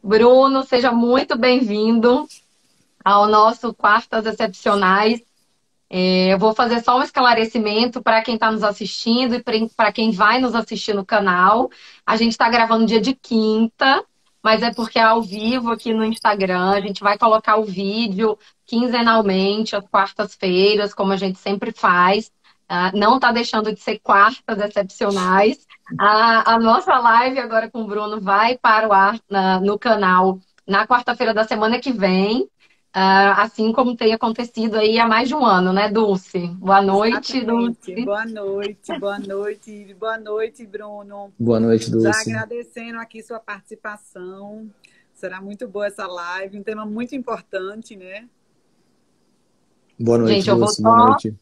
Bruno, seja muito bem-vindo ao nosso Quartas Excepcionais. Eu vou fazer só um esclarecimento para quem está nos assistindo e para quem vai nos assistir no canal. A gente está gravando dia de quinta, mas é porque é ao vivo aqui no Instagram. A gente vai colocar o vídeo quinzenalmente, às quartas-feiras, como a gente sempre faz. Não está deixando de ser quartas excepcionais. A nossa live agora com o Bruno vai para o ar no canal na quarta-feira da semana que vem. Assim como tem acontecido aí há mais de um ano, né, Dulce? Boa noite, Exatamente. Dulce. Boa noite, boa noite, Ive. Boa noite, Bruno. Boa noite, Já Dulce. agradecendo aqui sua participação. Será muito boa essa live, um tema muito importante, né? Boa noite, Gente, eu vou Dulce. Boa só, noite.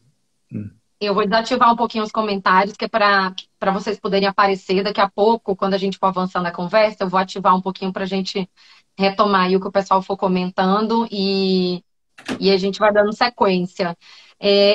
Hum. eu vou desativar um pouquinho os comentários, que é para vocês poderem aparecer. Daqui a pouco, quando a gente for avançando a conversa, eu vou ativar um pouquinho para a gente retomar aí o que o pessoal for comentando e a gente vai dando sequência.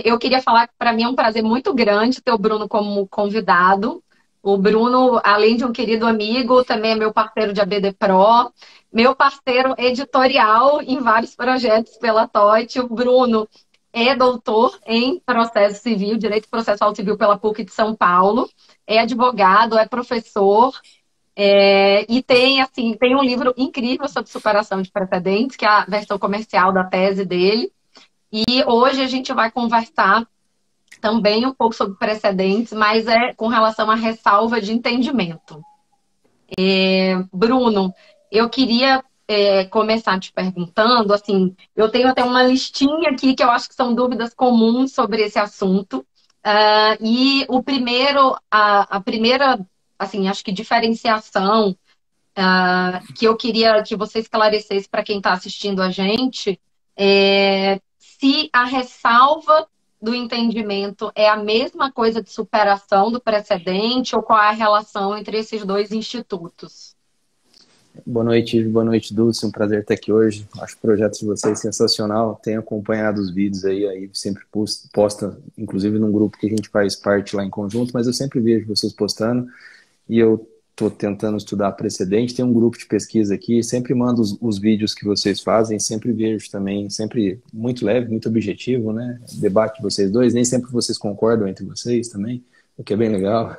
Eu queria falar que para mim é um prazer muito grande ter o Bruno como convidado. O Bruno, além de um querido amigo, também é meu parceiro de ABD Pro, meu parceiro editorial em vários projetos pela TOT. O Bruno é doutor em processo civil, direito processual civil pela PUC de São Paulo, é advogado, é professor, e tem, assim, tem um livro incrível sobre superação de precedentes, que é a versão comercial da tese dele. E hoje a gente vai conversar também um pouco sobre precedentes, mas é com relação à ressalva de entendimento. Bruno, eu queria começar te perguntando, assim, eu tenho até uma listinha aqui que eu acho que são dúvidas comuns sobre esse assunto. E a primeira, assim, acho que diferenciação que eu queria que você esclarecesse para quem está assistindo a gente se a ressalva do entendimento é a mesma coisa de superação do precedente ou qual é a relação entre esses dois institutos. Boa noite, Ivo. Boa noite, Dulce. Um prazer estar aqui hoje. Acho o projeto de vocês sensacional. Tenho acompanhado os vídeos aí, sempre posta, inclusive num grupo que a gente faz parte lá em conjunto, mas eu sempre vejo vocês postando e eu estou tentando estudar precedente. Tem um grupo de pesquisa aqui, sempre mando os vídeos que vocês fazem, sempre vejo também, sempre muito leve, muito objetivo, né? Debate de vocês dois, nem sempre vocês concordam entre vocês também, o que é bem legal.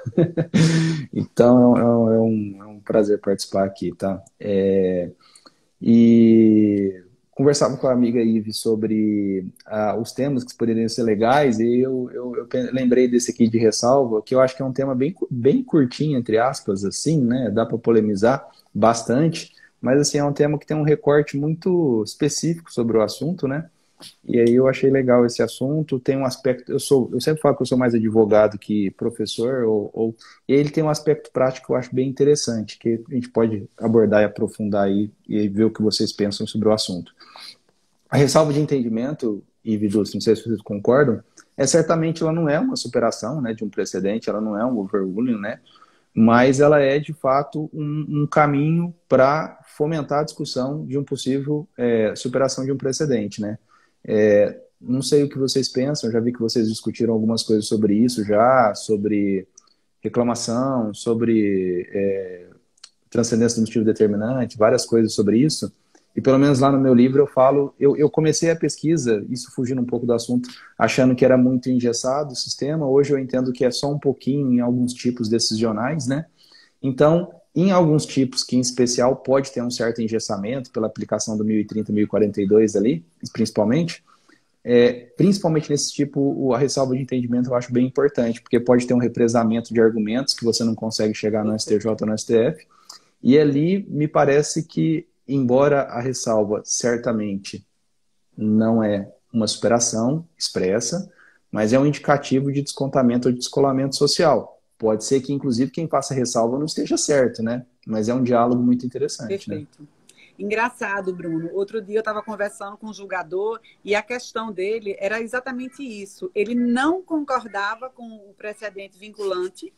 Então é um prazer participar aqui, tá? E conversava com a amiga Ive sobre os temas que poderiam ser legais, e eu lembrei desse aqui de ressalva, que eu acho que é um tema bem curtinho, entre aspas, assim, né? Dá para polemizar bastante, mas assim, é um tema que tem um recorte muito específico sobre o assunto, né? E aí eu achei legal esse assunto. Tem um aspecto, eu sempre falo que eu sou mais advogado que professor, e ele tem um aspecto prático que eu acho bem interessante, que a gente pode abordar e aprofundar aí e ver o que vocês pensam sobre o assunto. A ressalva de entendimento, e Vidus, não sei se vocês concordam, certamente ela não é uma superação, né, de um precedente, ela não é um overruling, né, mas ela é de fato um caminho para fomentar a discussão de um possível superação de um precedente, né. Não sei o que vocês pensam, já vi que vocês discutiram algumas coisas sobre isso já, sobre reclamação, sobre transcendência do motivo determinante, várias coisas sobre isso. E pelo menos lá no meu livro eu falo, eu comecei a pesquisa, isso fugindo um pouco do assunto, achando que era muito engessado o sistema. Hoje eu entendo que é só um pouquinho em alguns tipos decisionais, né? Então, em alguns tipos, que em especial pode ter um certo engessamento pela aplicação do 1030, 1042 ali, principalmente, principalmente nesse tipo, a ressalva de entendimento eu acho bem importante, porque pode ter um represamento de argumentos que você não consegue chegar no STJ ou no STF, e ali me parece que, embora a ressalva certamente não é uma superação expressa, mas é um indicativo de descontamento ou de descolamento social. Pode ser que, inclusive, quem faça ressalva não esteja certo, né? Mas é um diálogo muito interessante, né? Perfeito. Engraçado, Bruno. Outro dia eu estava conversando com um julgador e a questão dele era exatamente isso. Ele não concordava com o precedente vinculante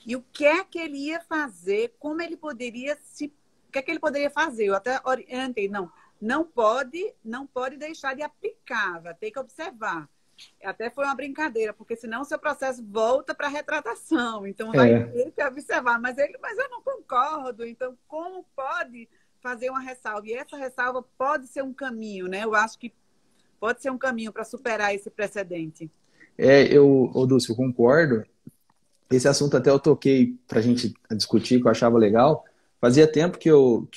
e o que é que ele ia fazer, como ele poderia o que é que ele poderia fazer? Eu até orientei, não pode deixar de aplicar, vai ter que observar. Até foi uma brincadeira, porque senão o seu processo volta para retratação, então vai É, ter que observar. Mas eu não concordo, então como pode fazer uma ressalva. E essa ressalva pode ser um caminho, né? Eu acho que pode ser um caminho para superar esse precedente. Dulce, eu concordo. Esse assunto até eu toquei para a gente discutir, que eu achava legal. Fazia tempo que eu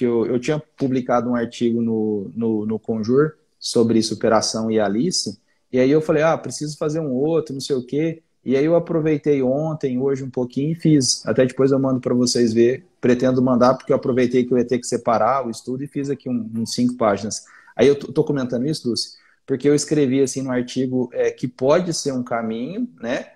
tinha publicado um artigo no Conjur sobre superação e Alice, e aí eu falei, preciso fazer um outro, não sei o quê. E aí eu aproveitei ontem, hoje um pouquinho e fiz. Até depois eu mando para vocês ver. Pretendo mandar porque eu aproveitei que eu ia ter que separar o estudo e fiz aqui uns 5 páginas. Aí eu tô comentando isso, Dulce, porque eu escrevi assim no artigo que pode ser um caminho, né,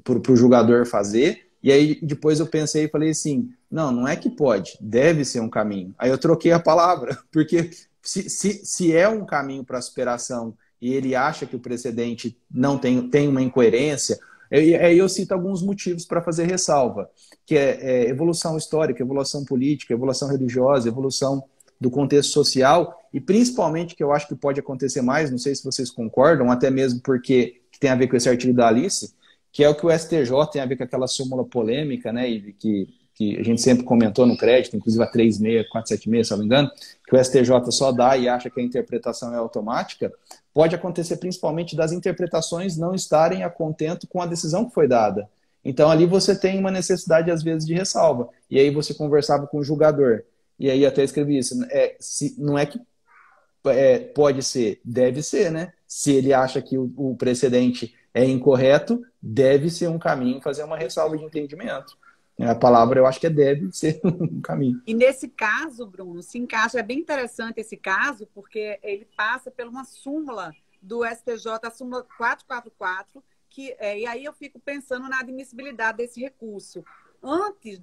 para o julgador fazer. E aí depois eu pensei e falei assim, não é que pode, deve ser um caminho. Aí eu troquei a palavra, porque se é um caminho para a superação e ele acha que o precedente não tem uma incoerência, aí eu cito alguns motivos para fazer ressalva, que é evolução histórica, evolução política, evolução religiosa, evolução do contexto social, e principalmente, que eu acho que pode acontecer mais, não sei se vocês concordam, até mesmo porque tem a ver com esse artigo da Alice, que é o que o STJ tem a ver com aquela súmula polêmica, né, Ive, que a gente sempre comentou no crédito, inclusive a 36, 476, se não me engano, que o STJ só dá e acha que a interpretação é automática, pode acontecer principalmente das interpretações não estarem a contento com a decisão que foi dada. Então ali você tem uma necessidade, às vezes, de ressalva. E aí você conversava com o julgador. E aí até escrevi isso. Não é que pode ser, deve ser, né? Se ele acha que o precedente é incorreto, deve ser um caminho fazer uma ressalva de entendimento. A palavra, eu acho que deve ser um caminho. E nesse caso, Bruno, se encaixa, é bem interessante esse caso, porque ele passa por uma súmula do STJ, a súmula 444, e aí eu fico pensando na admissibilidade desse recurso. Antes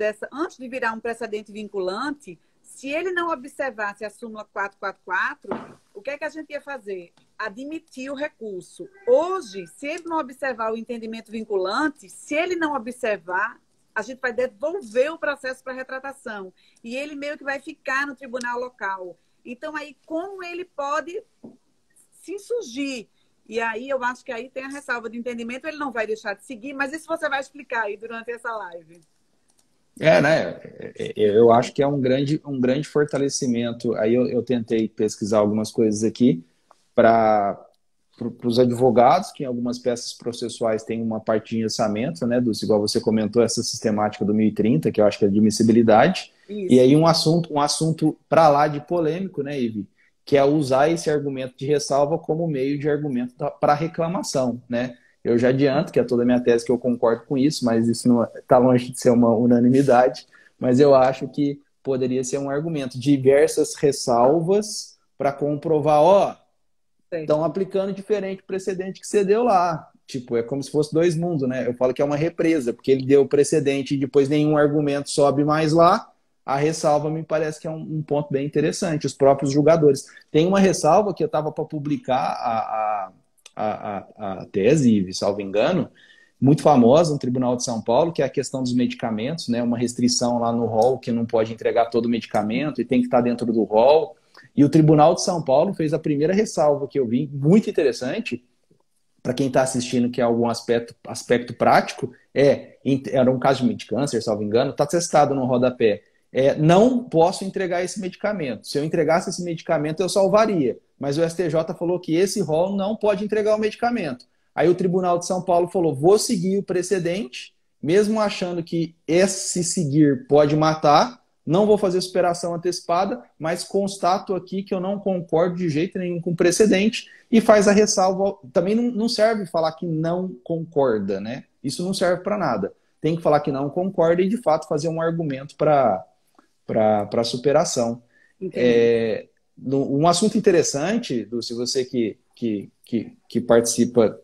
de virar um precedente vinculante, se ele não observasse a súmula 444, o que é que a gente ia fazer? Admitir o recurso. Hoje, se ele não observar o entendimento vinculante, se ele não observar, a gente vai devolver o processo para retratação. E ele meio que vai ficar no tribunal local. Então, aí, como ele pode se insurgir? E aí, eu acho que aí tem a ressalva de entendimento, ele não vai deixar de seguir, mas isso você vai explicar aí durante essa live. Né? Eu acho que é um grande fortalecimento. Aí eu tentei pesquisar algumas coisas aqui para os advogados, que em algumas peças processuais tem uma parte de engessamento, né, Dulce, igual você comentou, essa sistemática do 1030, que eu acho que é de admissibilidade. Isso. E aí um assunto para lá de polêmico, né, Ive, que é usar esse argumento de ressalva como meio de argumento para reclamação, né? Eu já adianto que é toda a minha tese que eu concordo com isso, mas isso não está longe de ser uma unanimidade, mas eu acho que poderia ser um argumento, diversas ressalvas para comprovar, estão aplicando diferente o precedente que você deu lá. Tipo, é como se fosse 2 mundos, né? Eu falo que é uma represa, porque ele deu o precedente e depois nenhum argumento sobe mais lá. A ressalva me parece que é um ponto bem interessante. Os próprios julgadores. Tem uma ressalva que eu estava para publicar a tese, salvo engano, muito famosa no Tribunal de São Paulo, que é a questão dos medicamentos, né? Uma restrição lá no rol que não pode entregar todo o medicamento e tem que estar dentro do rol. E o Tribunal de São Paulo fez a primeira ressalva que eu vi, muito interessante, para quem está assistindo, que é algum aspecto prático, era um caso de câncer, salvo engano, está testado no rodapé. Não posso entregar esse medicamento. Se eu entregasse esse medicamento, eu salvaria. Mas o STJ falou que esse rol não pode entregar o medicamento. Aí o Tribunal de São Paulo falou, vou seguir o precedente, mesmo achando que esse seguir pode matar, não vou fazer superação antecipada, mas constato aqui que eu não concordo de jeito nenhum com o precedente e faz a ressalva. Também não serve falar que não concorda, né? Isso não serve para nada. Tem que falar que não concorda e, de fato, fazer um argumento para superação. Um assunto interessante, se você que participa,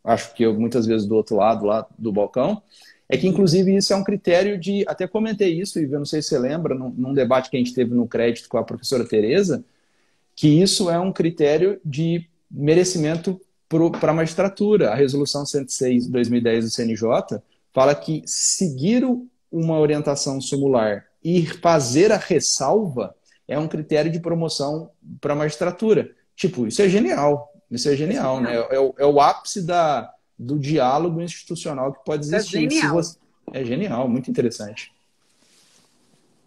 acho que eu muitas vezes do outro lado lá do balcão, é que, inclusive, isso é um critério de... Até comentei isso, e eu não sei se você lembra, num debate que a gente teve no crédito com a professora Tereza, que isso é um critério de merecimento para a magistratura. A resolução 106 de 2010 do CNJ fala que seguir uma orientação sumular e fazer a ressalva é um critério de promoção para a magistratura. Tipo, isso é genial. Isso é genial, né? É o ápice do diálogo institucional que pode existir. É genial. É genial, muito interessante.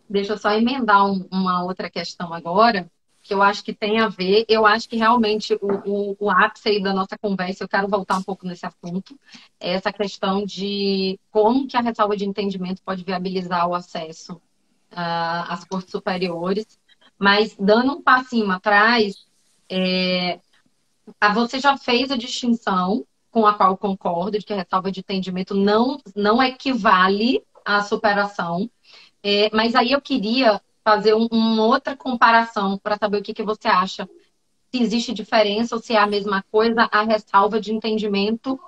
Deixa eu só emendar uma outra questão agora, que eu acho que tem a ver. Eu acho que realmente o ápice aí da nossa conversa, eu quero voltar um pouco nesse assunto, é essa questão de como que a ressalva de entendimento pode viabilizar o acesso às cortes superiores. Mas dando um passinho atrás, você já fez a distinção com a qual eu concordo, de que a ressalva de entendimento não equivale à superação. Mas aí eu queria fazer uma outra comparação para saber o que você acha. Se existe diferença ou se é a mesma coisa, a ressalva de entendimento,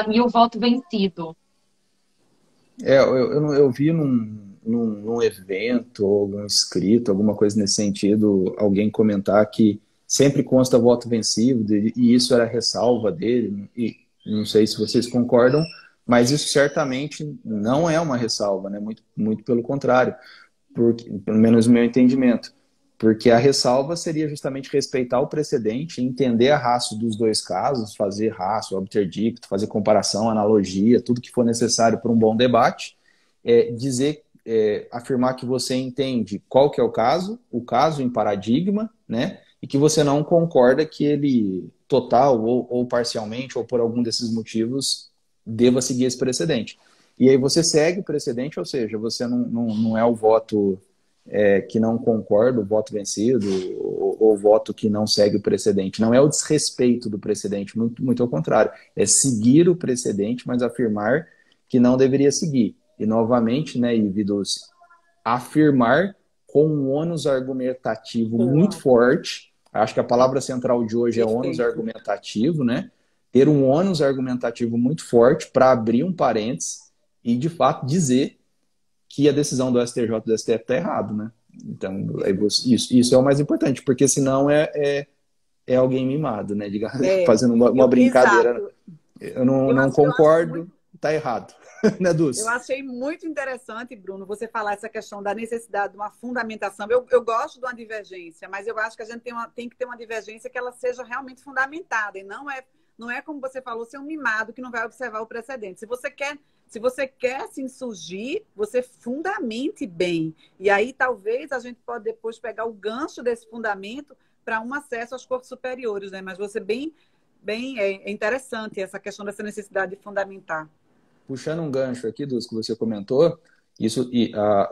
e o voto vencido. Eu vi num evento, ou algum escrito, alguma coisa nesse sentido, alguém comentar que sempre consta voto vencido, e isso era ressalva dele, e não sei se vocês concordam, mas isso certamente não é uma ressalva, né? Muito pelo contrário, porque, pelo menos no meu entendimento. Porque a ressalva seria justamente respeitar o precedente, entender a ratio dos dois casos, fazer ratio, obter dicto, fazer comparação, analogia, tudo que for necessário para um bom debate, afirmar que você entende qual que é o caso em paradigma, né? E que você não concorda que ele, total ou parcialmente, ou por algum desses motivos, deva seguir esse precedente. E aí você segue o precedente, ou seja, você não é o voto que não concorda, o voto vencido, ou o voto que não segue o precedente. Não é o desrespeito do precedente, muito ao contrário. É seguir o precedente, mas afirmar que não deveria seguir. E, novamente, né, Ividos, afirmar com um ônus argumentativo muito forte. Acho que a palavra central de hoje é ônus Perfeito. argumentativo, né? Ter um ônus argumentativo muito forte para abrir um parênteses e, de fato, dizer que a decisão do STJ e do STF está errado, né? Então, isso é o mais importante, porque senão é alguém mimado, né? Fazendo uma brincadeira. Exato. Eu não Eu acho concordo, está errado. Né, Eu Dulce? achei muito interessante, Bruno, você falar essa questão da necessidade de uma fundamentação. Eu gosto de uma divergência, mas eu acho que a gente tem que ter uma divergência que ela seja realmente fundamentada. E não é como você falou, ser um mimado que não vai observar o precedente. Se você quer se insurgir, você fundamente bem. E aí talvez a gente pode depois pegar o gancho desse fundamento para um acesso às cortes superiores, né? Mas você é interessante essa questão dessa necessidade de fundamentar. Puxando um gancho aqui dos que você comentou,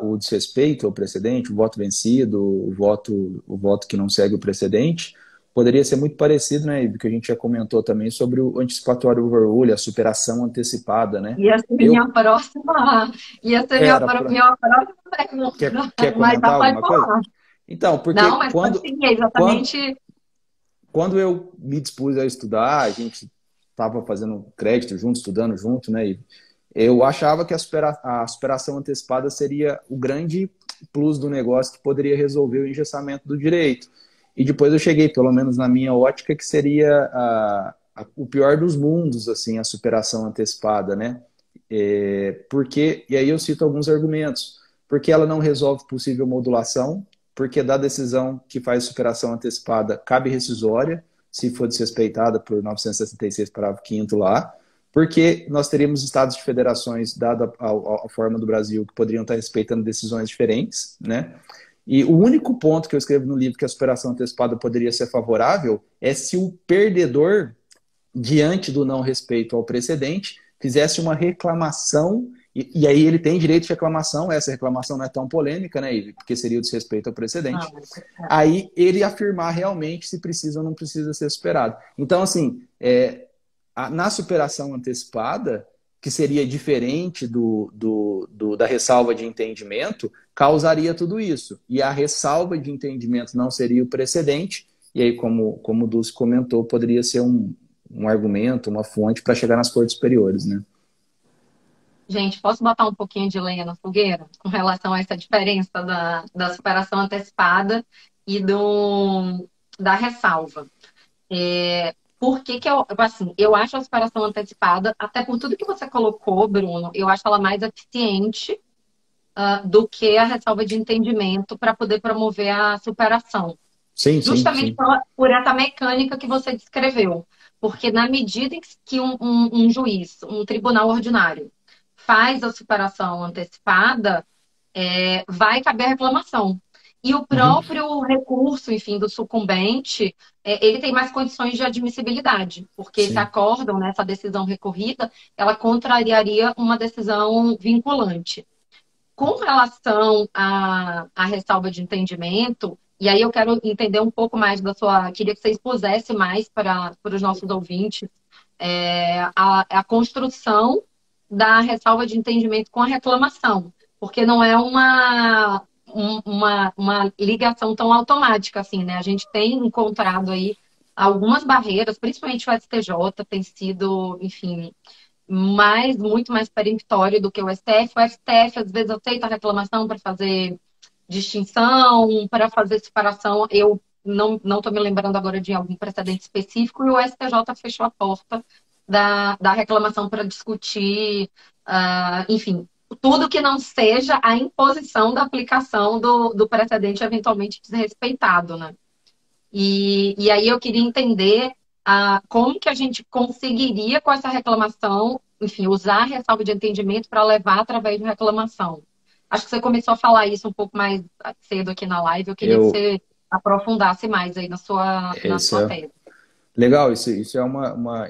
o desrespeito ao precedente, o voto vencido, o voto que não segue o precedente, poderia ser muito parecido, né, Ivo, que a gente já comentou também sobre o antecipatório overrule, a superação antecipada, né? Ia ser minha próxima, ia ser Era minha próxima pergunta, quer mas já comentar pode alguma coisa? falar. Então, Não, porque mas pode seguir, exatamente. quando eu me dispus a estudar, a gente estava fazendo crédito junto, estudando junto, né, Ivo? Eu achava que a superação antecipada seria o grande plus do negócio que poderia resolver o engessamento do direito. E depois eu cheguei, pelo menos na minha ótica, que seria o pior dos mundos, assim, a superação antecipada, né? E aí eu cito alguns argumentos. Porque ela não resolve possível modulação, porque da decisão que faz superação antecipada cabe rescisória, se for desrespeitada por 966, parágrafo 5º lá, porque nós teríamos estados de federações, dada a forma do Brasil, que poderiam estar respeitando decisões diferentes, né? E o único ponto que eu escrevo no livro que a superação antecipada poderia ser favorável é se o perdedor, diante do não respeito ao precedente, fizesse uma reclamação, e aí ele tem direito de reclamação, essa reclamação não é tão polêmica, né, Ive? Porque seria o desrespeito ao precedente. Aí ele afirmar realmente se precisa ou não precisa ser superado. Então, assim, na superação antecipada, que seria diferente da ressalva de entendimento, causaria tudo isso. E a ressalva de entendimento não seria o precedente, e aí, como o Dulce comentou, poderia ser um argumento, uma fonte para chegar nas cortes superiores, né? Gente, posso botar um pouquinho de lenha na fogueira com relação a essa diferença da superação antecipada e da ressalva? Por que eu acho a superação antecipada, até por tudo que você colocou, Bruno, eu acho ela mais eficiente do que a ressalva de entendimento para poder promover a superação. Sim, Justamente sim. por essa mecânica que você descreveu. Porque na medida em que um juiz, um tribunal ordinário, faz a superação antecipada, vai caber a reclamação. E o Uhum. próprio recurso, enfim, do sucumbente, ele tem mais condições de admissibilidade, porque esse Sim. acórdão, né, essa decisão recorrida, ela contrariaria uma decisão vinculante. Com relação à ressalva de entendimento, e aí eu quero entender um pouco mais da sua. Queria que você expusesse mais para os nossos ouvintes a construção da ressalva de entendimento com a reclamação, porque não é uma ligação tão automática assim, né? A gente tem encontrado aí algumas barreiras, principalmente o STJ tem sido, enfim, muito mais peremptório do que o STF. O STF às vezes aceita a reclamação para fazer distinção, para fazer separação. Eu não estou me lembrando agora de algum precedente específico, e o STJ fechou a porta da reclamação para discutir, enfim, tudo que não seja a imposição da aplicação do precedente eventualmente desrespeitado, né? E aí eu queria entender como que a gente conseguiria, com essa reclamação, enfim, usar a ressalva de entendimento para levar através de reclamação. Acho que você começou a falar isso um pouco mais cedo aqui na live. Eu queria que Eu, você aprofundasse mais aí na isso sua é tese. legal, isso é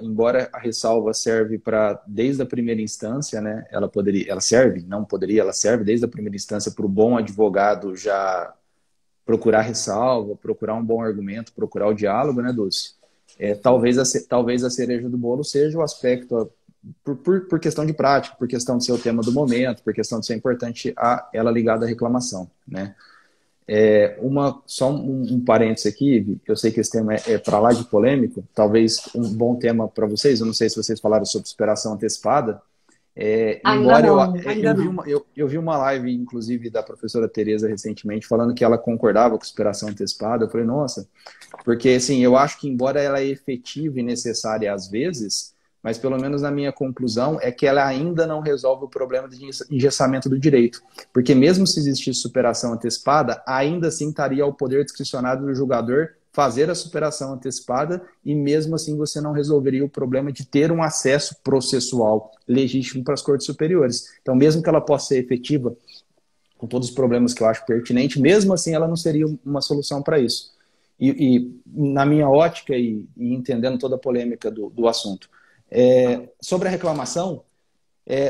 embora a ressalva serve para, desde a primeira instância, né, ela serve, não poderia, ela serve desde a primeira instância para o bom advogado já procurar ressalva, procurar um bom argumento, procurar o diálogo, né, Dulce? Talvez a cereja do bolo seja o aspecto, por questão de prática, por questão de ser o tema do momento, por questão de ser importante ela ligada à reclamação, né? Só um parênteses aqui, Vi, eu sei que esse tema é para lá de polêmico, talvez um bom tema para vocês, eu não sei se vocês falaram sobre superação antecipada, Ainda embora não. Ainda não. eu vi uma live, inclusive, da professora Tereza recentemente, falando que ela concordava com superação antecipada. Eu falei, nossa, porque assim, eu acho que embora ela é efetiva e necessária às vezes, mas pelo menos na minha conclusão é que ela ainda não resolve o problema de engessamento do direito. Porque mesmo se existisse superação antecipada, ainda assim estaria ao poder discricionário do julgador fazer a superação antecipada e mesmo assim você não resolveria o problema de ter um acesso processual legítimo para as cortes superiores. Então, mesmo que ela possa ser efetiva, com todos os problemas que eu acho pertinente, mesmo assim ela não seria uma solução para isso. Na minha ótica e entendendo toda a polêmica do assunto, sobre a reclamação,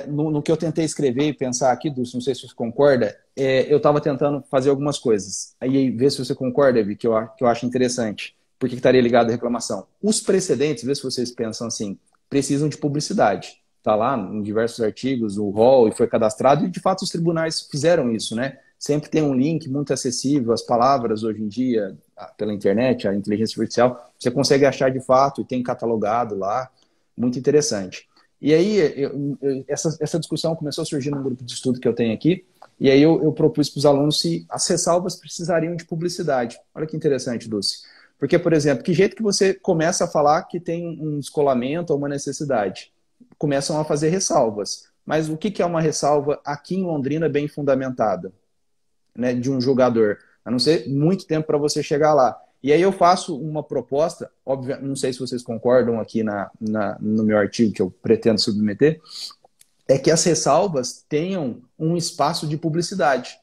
no que eu tentei escrever e pensar aqui, Dulce, não sei se você concorda, eu estava tentando fazer algumas coisas. Aí, vê se você concorda, Vi, que eu acho interessante. Por que estaria ligado à reclamação? Os precedentes, vê se vocês pensam assim, precisam de publicidade. Está lá em diversos artigos, o rol, e foi cadastrado, e de fato os tribunais fizeram isso, né? Sempre tem um link muito acessível, as palavras hoje em dia, pela internet, a inteligência artificial, você consegue achar de fato e tem catalogado lá, muito interessante. E aí, essa discussão começou a surgir num grupo de estudo que eu tenho aqui, e aí eu propus para os alunos se as ressalvas precisariam de publicidade. Olha que interessante, Dulce. Porque, por exemplo, que jeito que você começa a falar que tem um descolamento ou uma necessidade? Começam a fazer ressalvas. Mas o que é uma ressalva aqui em Londrina bem fundamentada, né, de um julgador? A não ser muito tempo para você chegar lá. E aí eu faço uma proposta, óbvio, não sei se vocês concordam aqui no meu artigo que eu pretendo submeter, é que as ressalvas tenham um espaço de publicidade.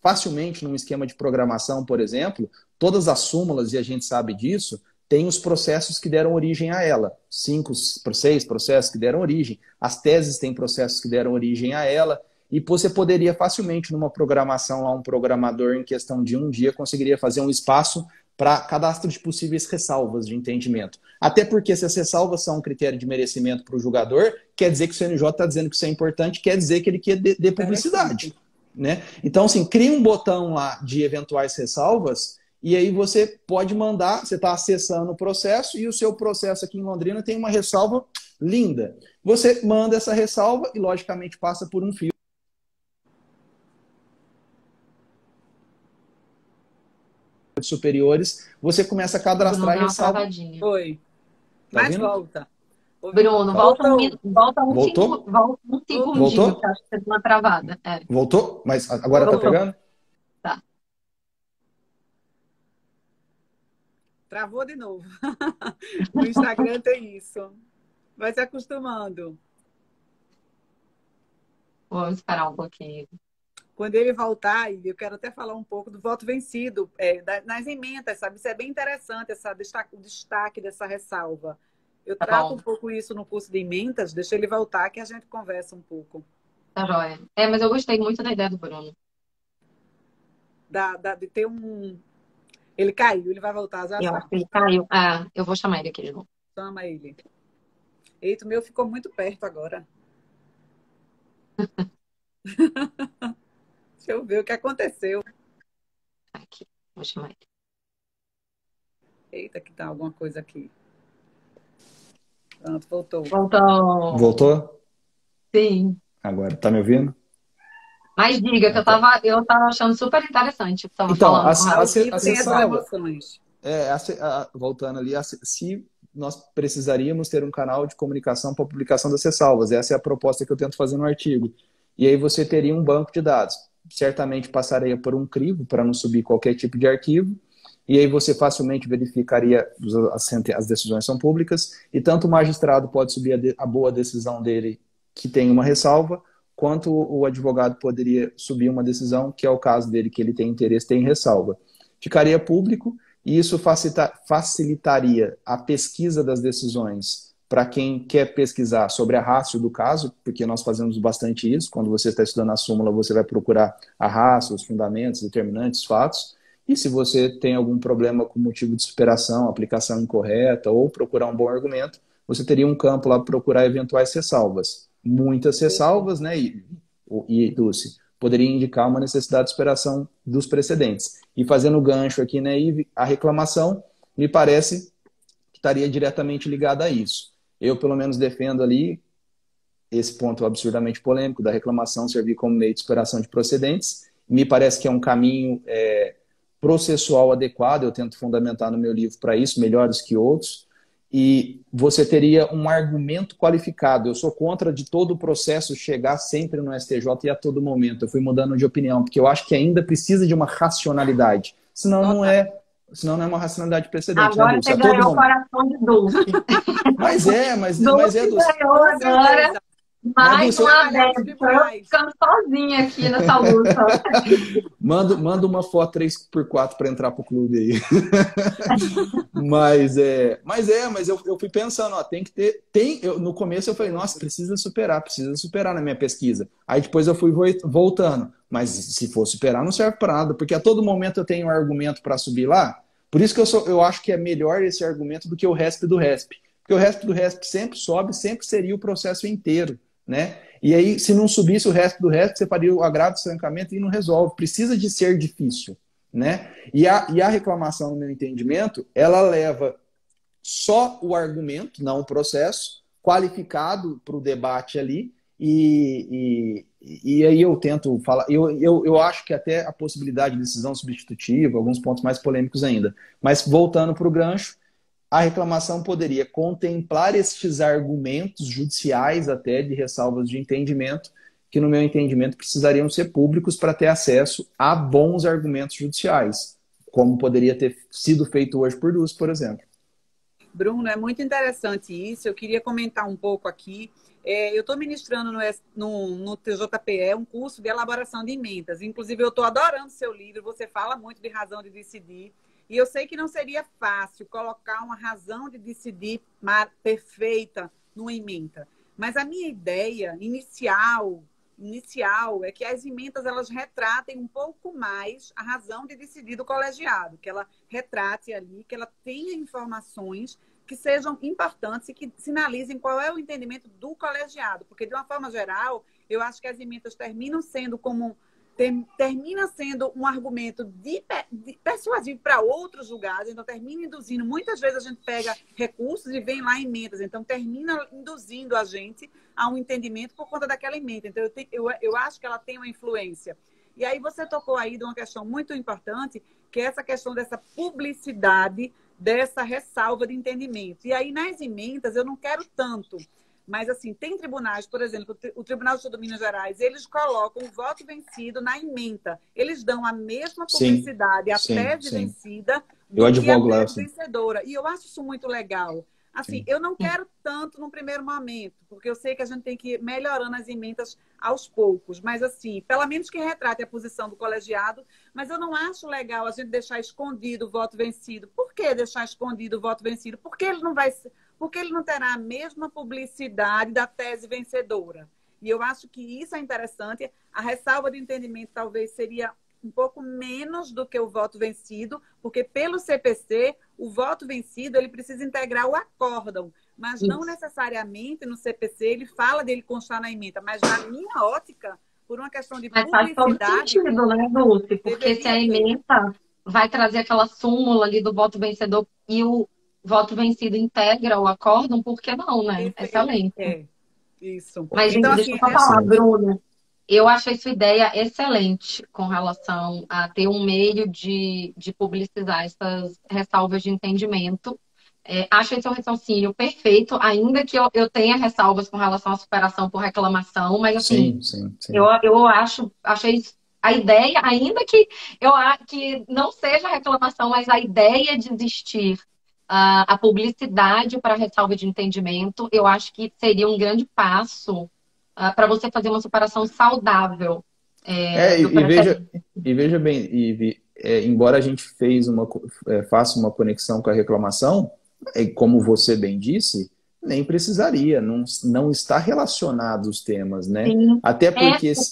Facilmente, num esquema de programação, por exemplo, todas as súmulas, e a gente sabe disso, têm os processos que deram origem a ela. 5, 6 processos que deram origem. As teses têm processos que deram origem a ela. E você poderia facilmente, numa programação, lá um programador, em questão de um dia, conseguiria fazer um espaço para cadastro de possíveis ressalvas de entendimento. Até porque se as ressalvas são um critério de merecimento para o julgador, quer dizer que o CNJ está dizendo que isso é importante, quer dizer que ele quer dê publicidade. Né? Então, assim, cria um botão lá de eventuais ressalvas e aí você pode mandar, você está acessando o processo e o seu processo aqui em Londrina tem uma ressalva linda. Você manda essa ressalva e, logicamente, passa por um filtro superiores, você começa a O Bruno cadastrar deu uma ressalva. travadinha. Foi. Tá Mas ouvindo? volta. Bruno, volta Voltou. Voltou? volta um segundinho, que Voltou? acho que você deu uma travada. Voltou? Mas agora tá Voltou. pegando? Tá. Travou de novo. No Instagram tem isso. Vai se acostumando. Vamos esperar um pouquinho. Quando ele voltar, e eu quero até falar um pouco do voto vencido, nas emendas, sabe? Isso é bem interessante, o destaque dessa ressalva. Eu Tá trato um bom, pouco isso no curso de emendas, deixa ele voltar que a gente conversa um pouco. tá joia. Mas eu gostei muito da ideia do Bruno. De ter um. Ele caiu, ele vai voltar já Eu já. acho que ele caiu. Ah, eu vou chamar ele aqui de novo. Chama ele. Eita, o meu ficou muito perto agora. Deixa eu ver o que aconteceu. Aqui, vou chamar ele. Eita, que tá alguma coisa aqui. Pronto, voltou. Voltou. Voltou? Sim. Agora, tá me ouvindo? Mas diga, que Ah, tá. eu tava achando super interessante o que você estava Então, falando com Ao relação. vivo a tem essas ressalva, emoções. voltando ali, se nós precisaríamos ter um canal de comunicação para publicação das ressalvas, essa é a proposta que eu tento fazer no artigo. E aí você teria um banco de dados. Certamente passaria por um crivo para não subir qualquer tipo de arquivo, e aí você facilmente verificaria as decisões são públicas, e tanto o magistrado pode subir a boa decisão dele, que tem uma ressalva, quanto o advogado poderia subir uma decisão, que é o caso dele, que ele tem interesse, tem ressalva. Ficaria público, e isso facilitaria a pesquisa das decisões para quem quer pesquisar sobre a ratio do caso, porque nós fazemos bastante isso. Quando você está estudando a súmula, você vai procurar a ratio, os fundamentos, determinantes, fatos. E se você tem algum problema com motivo de superação, aplicação incorreta ou procurar um bom argumento, você teria um campo lá para procurar eventuais ressalvas. Muitas ressalvas, né, Dulce, poderia indicar uma necessidade de superação dos precedentes. E fazendo gancho aqui, né, Ive, a reclamação me parece que estaria diretamente ligada a isso. Eu, pelo menos, defendo ali esse ponto absurdamente polêmico da reclamação servir como meio de superação de procedentes. Me parece que é um caminho processual adequado, eu tento fundamentar no meu livro para isso, melhores que outros, e você teria um argumento qualificado. Eu sou contra de todo o processo chegar sempre no STJ e a todo momento. Eu fui mudando de opinião, porque eu acho que ainda precisa de uma racionalidade. Senão não é uma racionalidade precedente, né, Agora Dulce? você A todo ganhou o momento. coração de Dulce. Mas é, Dulce Dulce. ganhou Com agora certeza. Mas, mais Dulce, uma Trabalhar nos vez. Estou eu tribunais. ficando sozinha aqui nessa luta. manda uma foto 3x4 para entrar pro clube aí. Mas eu fui pensando, ó, tem que ter. No começo eu falei, nossa, precisa superar na minha pesquisa. Aí depois eu fui voltando. Mas se for superar, não serve para nada, porque a todo momento eu tenho um argumento para subir lá. Por isso que eu acho que é melhor esse argumento do que o RESP do RESP. Porque o RESP do RESP sempre sobe, sempre seria o processo inteiro, né? E aí, se não subisse o RESP do RESP, você faria o agravo de estrancamento e não resolve. Precisa de ser difícil, né? E a reclamação, no meu entendimento, ela leva só o argumento, não o processo, qualificado para o debate ali, e aí eu tento falar, eu acho que até a possibilidade de decisão substitutiva, alguns pontos mais polêmicos ainda. Mas voltando para o gancho, a reclamação poderia contemplar estes argumentos judiciais até de ressalvas de entendimento, que no meu entendimento precisariam ser públicos para ter acesso a bons argumentos judiciais, como poderia ter sido feito hoje por Dulce, por exemplo. Bruno, é muito interessante isso. Eu queria comentar um pouco aqui. Eu estou ministrando no TJPE um curso de elaboração de emendas. Inclusive, eu estou adorando seu livro. Você fala muito de razão de decidir. E eu sei que não seria fácil colocar uma razão de decidir perfeita numa emenda. Mas a minha ideia inicial é que as emendas elas retratem um pouco mais a razão de decidir do colegiado, que ela retrate ali, que ela tenha informações que sejam importantes e que sinalizem qual é o entendimento do colegiado, porque de uma forma geral, eu acho que as emendas termina sendo um argumento persuasivo para outros julgados, então termina induzindo. Muitas vezes a gente pega recursos e vem lá emendas, então termina induzindo a gente a um entendimento por conta daquela emenda. Então eu acho que ela tem uma influência. E aí você tocou aí de uma questão muito importante, que é essa questão dessa publicidade, dessa ressalva de entendimento. E aí nas emendas eu não quero tanto. Mas, assim, tem tribunais, por exemplo, o Tribunal de Justiça de Minas Gerais, eles colocam o voto vencido na ementa. Eles dão a mesma publicidade à tese vencida do que a tese vencedora. E eu acho isso muito legal. Assim, sim. eu não quero tanto no primeiro momento, porque eu sei que a gente tem que ir melhorando as emendas aos poucos, mas assim, pelo menos que retrate a posição do colegiado, mas eu não acho legal a gente deixar escondido o voto vencido. Por que deixar escondido o voto vencido? Porque ele não vai, porque ele não terá a mesma publicidade da tese vencedora. E eu acho que isso é interessante. A ressalva de entendimento talvez seria um pouco menos do que o voto vencido, porque pelo CPC, o voto vencido ele precisa integrar o acórdão, mas não Isso. necessariamente no CPC ele fala dele constar na ementa, mas na minha ótica, por uma questão de Mas faz todo publicidade, sentido, né, Dulce? Porque se a deveria ter. ementa vai trazer aquela súmula ali do voto vencedor e o voto vencido integra o acórdão, por que não, né? Perfeito. Excelente. É, isso. Mas, Então, gente, deixa assim, eu só falar, Excelente. Bruno. Eu achei sua ideia excelente com relação a ter um meio de publicizar essas ressalvas de entendimento. Acho esse seu raciocínio perfeito, ainda que eu tenha ressalvas com relação à superação por reclamação, mas assim, Sim, sim, sim. eu achei a ideia, ainda que que não seja reclamação, mas a ideia de existir a publicidade para ressalva de entendimento, eu acho que seria um grande passo para você fazer uma separação saudável É, do precedente. e veja bem, Ive, embora a gente faça uma conexão com a reclamação, como você bem disse, nem precisaria, não está relacionado os temas, né? Sim, é,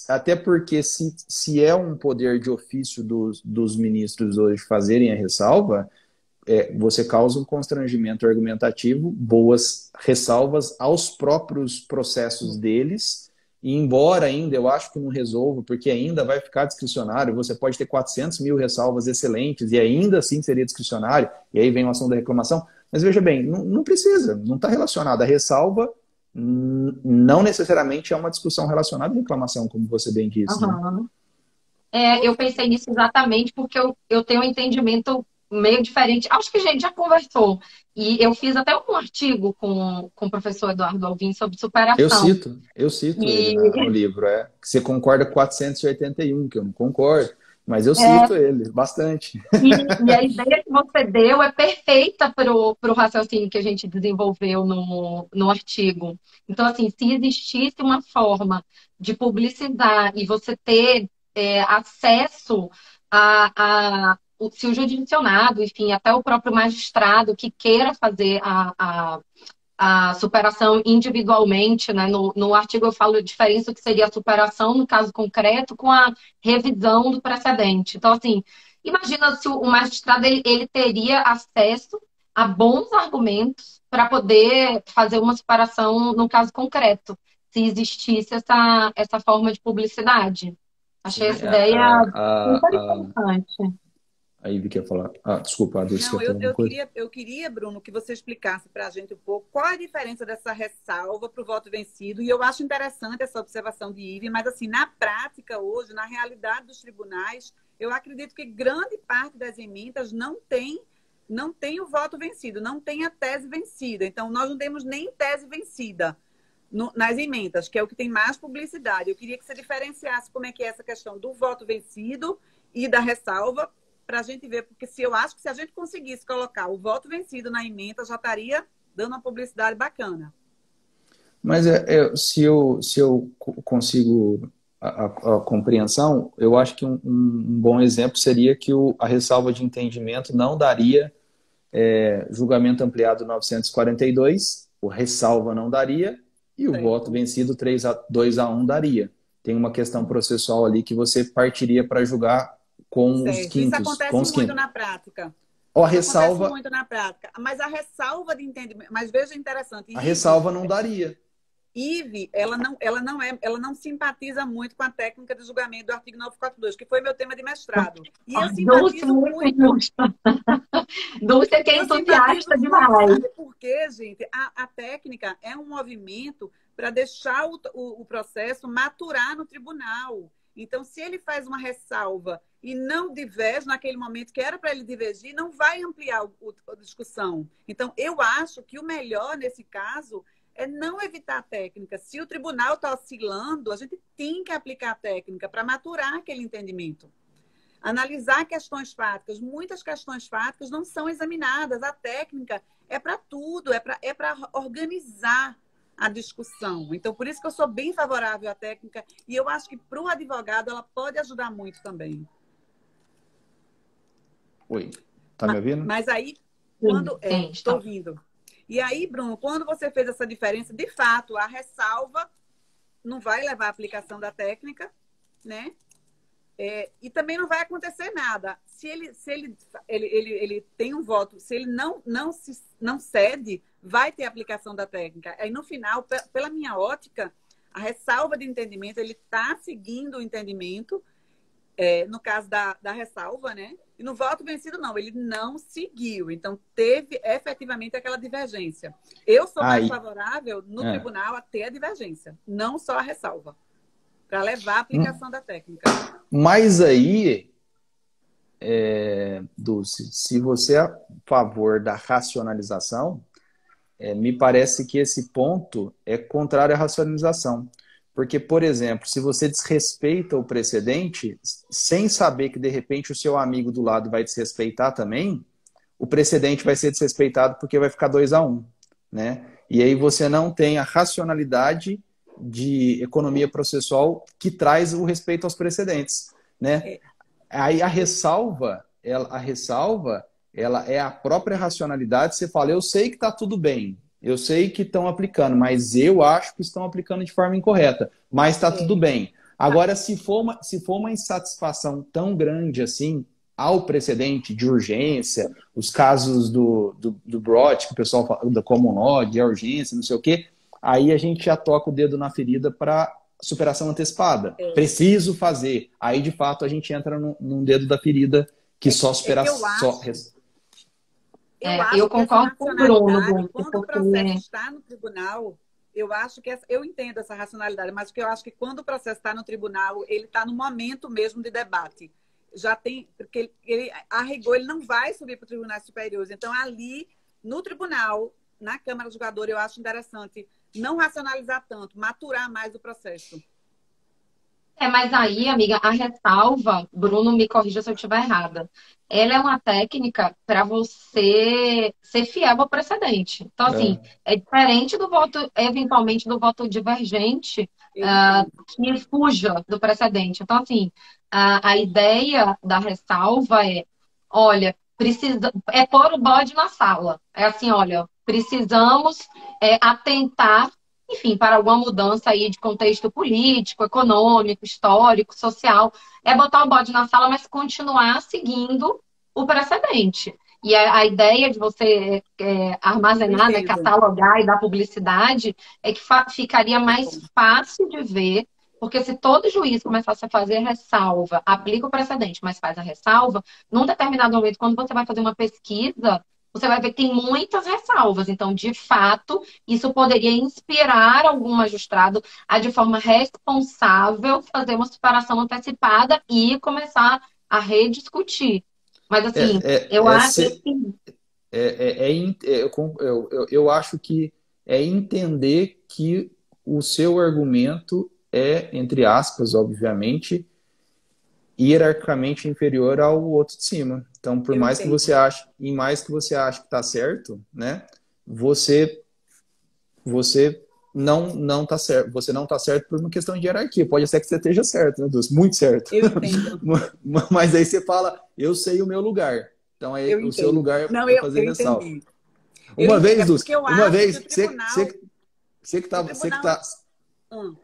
Até porque se é um poder de ofício dos ministros hoje fazerem a ressalva, você causa um constrangimento argumentativo, boas ressalvas aos próprios processos deles, e embora ainda eu acho que não resolva, porque ainda vai ficar discricionário, você pode ter 400 mil ressalvas excelentes e ainda assim seria discricionário, e aí vem uma ação da reclamação, mas veja bem, não precisa, não está relacionado. A ressalva não necessariamente é uma discussão relacionada à reclamação, como você bem disse, né? aham. Eu Outra, pensei nisso exatamente porque eu tenho um entendimento meio diferente. Acho que a gente já conversou. E eu fiz até um artigo com o professor Eduardo Alvim sobre superação. Eu cito ele E no livro, que você concorda com 481, que eu não concordo, mas eu é, cito ele bastante. E a ideia que você deu é perfeita para o raciocínio que a gente desenvolveu no artigo. Então, assim, se existisse uma forma de publicizar e você ter acesso se o jurisdicionado, enfim, até o próprio magistrado que queira fazer a superação individualmente, né? No artigo eu falo a diferença que seria a superação no caso concreto com a revisão do precedente. Então, assim, imagina se o magistrado ele teria acesso a bons argumentos para poder fazer uma superação no caso concreto, se existisse essa forma de publicidade. Achei Sim, essa ideia super a interessante. a Ivy quer falar. Ah, desculpa, a Dulce não, quer falar alguma coisa? eu queria, Bruno, que você explicasse para a gente um pouco qual a diferença dessa ressalva para o voto vencido. E eu acho interessante essa observação de Ive, mas assim, na prática hoje, na realidade dos tribunais, eu acredito que grande parte das emendas não tem o voto vencido, não tem a tese vencida. Então, nós não temos nem tese vencida nas emendas, que é o que tem mais publicidade. Eu queria que você diferenciasse como é que é essa questão do voto vencido e da ressalva, para a gente ver, porque eu acho que se a gente conseguisse colocar o voto vencido na ementa, já estaria dando uma publicidade bacana. Mas se eu consigo a compreensão, eu acho que um bom exemplo seria que a ressalva de entendimento não daria julgamento ampliado 942, o ressalva não daria, e o voto Certo. vencido 2-1 daria. Tem uma questão processual ali que você partiria para julgar com os Certo. Isso quintos. Com acontece os muito quintos. na prática. Ou Isso acontece muito na prática. Mas a ressalva de entendimento. Mas veja interessante, a ressalva não daria. Ive, ela não simpatiza muito com a técnica de julgamento do artigo 942, que foi meu tema de mestrado. E eu Dulce, simpatizo muito muito. justa. Dulce é que é Eu simpatizo entusiasta muito, demais. sabe por quê, gente? A técnica é um movimento para deixar o processo maturar no tribunal. Então, se ele faz uma ressalva e não diverge naquele momento que era para ele divergir, não vai ampliar a discussão. Então, eu acho que o melhor nesse caso é não evitar a técnica. Se o tribunal está oscilando, a gente tem que aplicar a técnica para maturar aquele entendimento. Analisar questões fáticas. Muitas questões fáticas não são examinadas. A técnica é para tudo, é para organizar a discussão. Então, por isso que eu sou bem favorável à técnica e eu acho que para o advogado ela pode ajudar muito também. Oi, tá me ouvindo? Mas aí, Sim, quando... sim, estou está. ouvindo. E aí, Bruno, quando você fez essa diferença, de fato, a ressalva não vai levar à aplicação da técnica, né? E também não vai acontecer nada. Se ele tem um voto, se ele não cede, vai ter aplicação da técnica. Aí, no final, pela minha ótica, a ressalva de entendimento, ele está seguindo o entendimento, no caso da ressalva, né? E no voto vencido, não, ele não seguiu. Então, teve efetivamente aquela divergência. Eu sou mais favorável no tribunal a ter a divergência, não só a ressalva, para levar a aplicação da técnica. Mas aí, Dulce, se você é a favor da racionalização, me parece que esse ponto é contrário à racionalização. Porque, por exemplo, se você desrespeita o precedente, sem saber que, de repente, o seu amigo do lado vai desrespeitar também, o precedente vai ser desrespeitado porque vai ficar 2-1, né? E aí você não tem a racionalidade de economia processual que traz o respeito aos precedentes, né? Aí a ressalva ela é a própria racionalidade. Você fala, eu sei que está tudo bem, eu sei que estão aplicando, mas eu acho que estão aplicando de forma incorreta, mas está tudo bem. Agora, se for uma insatisfação tão grande assim ao precedente de urgência, os casos do Brott, que o pessoal fala, da Common Law, de urgência, não sei o quê, aí a gente já toca o dedo na ferida para superação antecipada. Preciso fazer. Aí, de fato, a gente entra num dedo da ferida que só superação... Eu concordo com o Bruno. Quando o processo está no tribunal, eu acho que eu entendo essa racionalidade, mas que eu acho que quando o processo está no tribunal, ele está no momento mesmo de debate. Já tem, porque ele a rigor, ele não vai subir para os tribunais superiores. Então, ali, no tribunal, na Câmara Julgadora, eu acho interessante não racionalizar tanto, maturar mais o processo. Mas aí, amiga, a ressalva, Bruno, me corrija se eu estiver errada. Ela é uma técnica para você ser fiel ao precedente. Então, assim, é diferente do voto, eventualmente, do voto divergente, que fuja do precedente. Então, assim, a ideia da ressalva olha, é pôr o bode na sala. É assim, olha, precisamos atentar, enfim, para alguma mudança aí de contexto político, econômico, histórico, social, é botar o bode na sala, mas continuar seguindo o precedente. E a ideia de você armazenar, né, catalogar e dar publicidade é que ficaria mais fácil de ver, porque se todo juiz começasse a fazer ressalva, aplica o precedente, mas faz a ressalva, num determinado momento, quando você vai fazer uma pesquisa, você vai ver que tem muitas ressalvas. Então, de fato, isso poderia inspirar algum magistrado a, de forma responsável, fazer uma superação antecipada e começar a rediscutir. Mas, assim, eu acho que... eu acho que é entender que o seu argumento entre aspas, obviamente, hierarquicamente inferior ao outro de cima. Então, por mais que você ache, que está certo, né? Você não está certo. Você não está certo por uma questão de hierarquia. Pode ser que você esteja certo, né, Dulce? Muito certo. Eu entendo. Mas aí você fala, eu sei o meu lugar. Então aí o seu lugar é fazer ressalva. Uma vez, Dulce, você que tá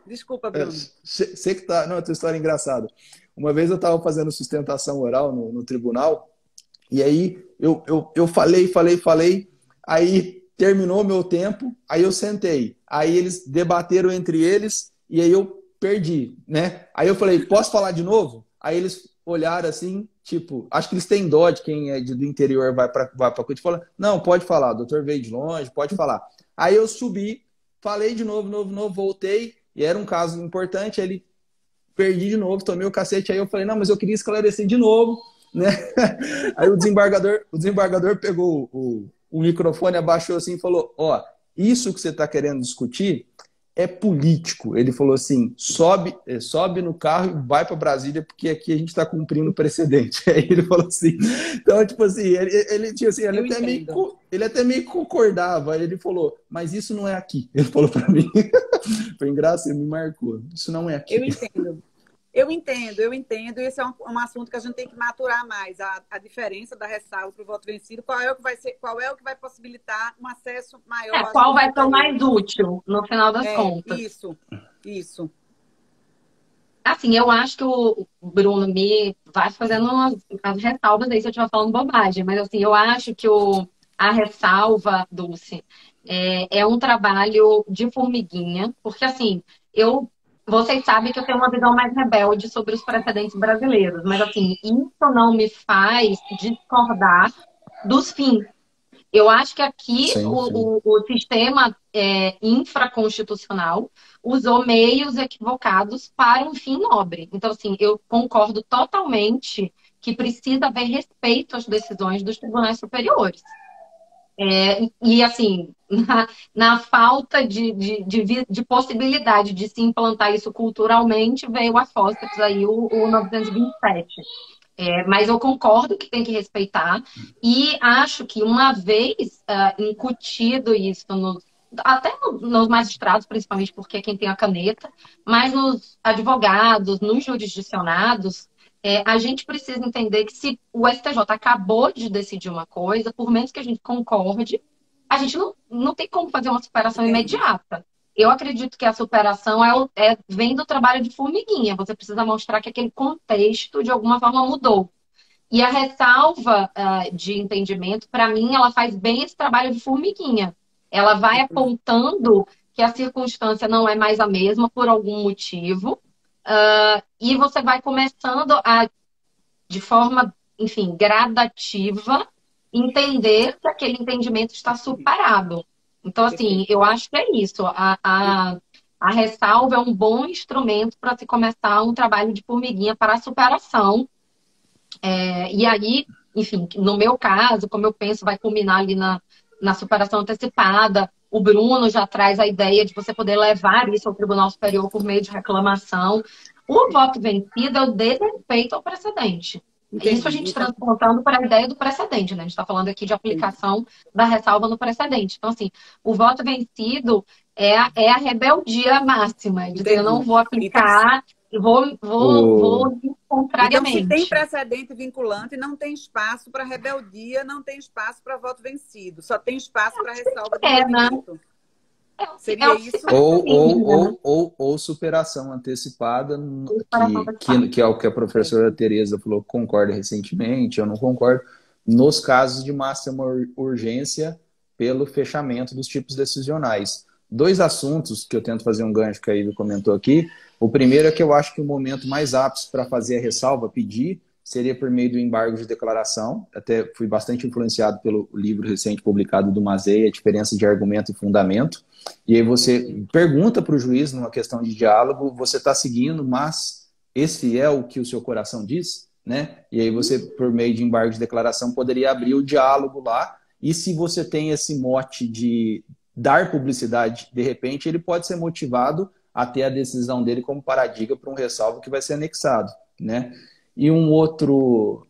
desculpa, Bruno. Você que tá... Não, a tua história é engraçada. Uma vez eu estava fazendo sustentação oral no tribunal, e aí eu falei, aí terminou meu tempo, aí eu sentei. Aí eles debateram entre eles, e aí eu perdi, né? Aí eu falei, posso falar de novo? Aí eles olharam assim, tipo, acho que eles têm dó de quem é do interior vai para coisa e fala, não, pode falar, o doutor veio de longe, pode falar. Aí eu subi, falei de novo, voltei, e era um caso importante, aí ele perdi de novo, tomei o cacete, aí eu falei, não, mas eu queria esclarecer de novo, né? Aí o desembargador pegou o microfone, abaixou assim e falou, ó, isso que você está querendo discutir é político. Ele falou assim, sobe no carro e vai para Brasília, porque aqui a gente está cumprindo o precedente. Aí ele falou assim, então, tipo assim, ele tinha assim, ele até meio concordava. Aí ele falou, mas isso não é aqui. Ele falou para mim. Foi engraçado, me marcou. Isso não é aqui. Eu entendo. Esse é um assunto que a gente tem que maturar mais. A diferença da ressalva para o voto vencido, qual é o que vai possibilitar um acesso maior. Qual vai ser o mais útil, no final das contas. Isso. Assim, eu acho que o Bruno me vai fazendo umas ressalvas aí se eu estiver falando bobagem, mas assim, eu acho que a ressalva, Dulce, é um trabalho de formiguinha, porque assim, vocês sabem que eu tenho uma visão mais rebelde sobre os precedentes brasileiros, mas assim, isso não me faz discordar dos fins. Eu acho que aqui Sim, o sistema infraconstitucional usou meios equivocados para um fim nobre. Então, assim, eu concordo totalmente que precisa haver respeito às decisões dos tribunais superiores. E, assim, na falta de possibilidade de se implantar isso culturalmente, veio a fósseis aí, o 927. Mas eu concordo que tem que respeitar e acho que uma vez incutido isso até nos magistrados, principalmente porque é quem tem a caneta, mas nos advogados, nos jurisdicionados, a gente precisa entender que se o STJ acabou de decidir uma coisa, por menos que a gente concorde, a gente não tem como fazer uma superação imediata. Eu acredito que a superação vem do trabalho de formiguinha. Você precisa mostrar que aquele contexto, de alguma forma, mudou. E a ressalva de entendimento, para mim, ela faz bem esse trabalho de formiguinha. Ela vai apontando que a circunstância não é mais a mesma por algum motivo. E você vai começando de forma, enfim, gradativa, entender que aquele entendimento está superado. Então, assim, eu acho que é isso. A ressalva é um bom instrumento para se começar um trabalho de formiguinha para a superação. E aí, enfim, no meu caso, como eu penso, vai culminar ali na superação antecipada. O Bruno já traz a ideia de você poder levar isso ao Tribunal Superior por meio de reclamação. O voto vencido é o desrespeito ao precedente. Entendi. Isso a gente transpontando para a ideia do precedente, né? A gente está falando aqui de aplicação da ressalva no precedente. Então, assim, o voto vencido é a rebeldia máxima. Dizer, eu não vou aplicar, vou contrariamente. Então, se tem precedente vinculante, não tem espaço para rebeldia, não tem espaço para voto vencido. Só tem espaço para ressalva de movimento. Seria isso? Ou superação antecipada, que é o que a professora Tereza falou, concorda recentemente, eu não concordo, nos casos de máxima urgência pelo fechamento dos tipos decisionais. Dois assuntos que eu tento fazer um gancho que a Ivy comentou aqui. O primeiro é que eu acho que o momento mais ápice para fazer a ressalva, pedir, seria por meio do embargo de declaração. Até fui bastante influenciado pelo livro recente publicado do Mazei, A Diferença de Argumento e Fundamento. E aí você pergunta para o juiz, numa questão de diálogo, você está seguindo, mas esse é o que o seu coração diz? Né? E aí você, por meio de embargo de declaração, poderia abrir o diálogo lá. E se você tem esse mote de dar publicidade, de repente, ele pode ser motivado a ter a decisão dele como paradigma para um ressalvo que vai ser anexado. Né? E um outro...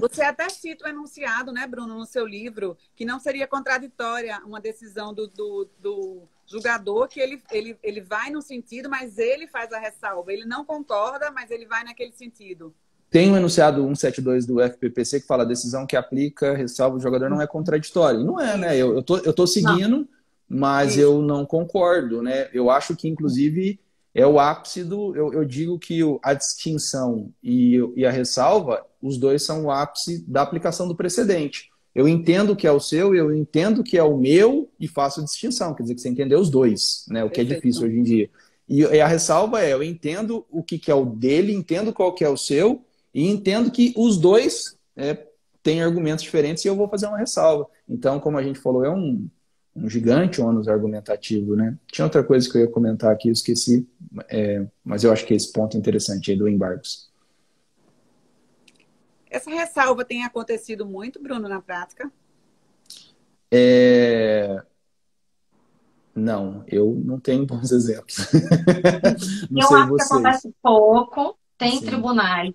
Você até cita o enunciado, né, Bruno, no seu livro, que não seria contraditória uma decisão do julgador, que ele vai no sentido, mas ele faz a ressalva. Ele não concorda, mas ele vai naquele sentido. Tem o enunciado 172 do FPPC que fala a decisão que aplica, ressalva, o jogador não é contraditório. Não é, né? Eu tô seguindo, mas eu não concordo, né? Eu acho que, inclusive, é o ápice do... Eu digo que a distinção e a ressalva, os dois são o ápice da aplicação do precedente. Eu entendo que é o seu, eu entendo que é o meu e faço distinção. Quer dizer que você entendeu os dois, né? O que é difícil hoje em dia. E a ressalva eu entendo o que é o dele, entendo qual que é o seu e entendo que os dois têm argumentos diferentes e eu vou fazer uma ressalva. Então, como a gente falou, é um gigante ônus argumentativo, né? Tinha outra coisa que eu ia comentar aqui, eu esqueci, mas eu acho que esse ponto é interessante aí do embargos. Essa ressalva tem acontecido muito, Bruno, na prática? Não, eu não tenho bons exemplos. Não Eu sei acho que vocês. acontece pouco. Tem Sim, tribunais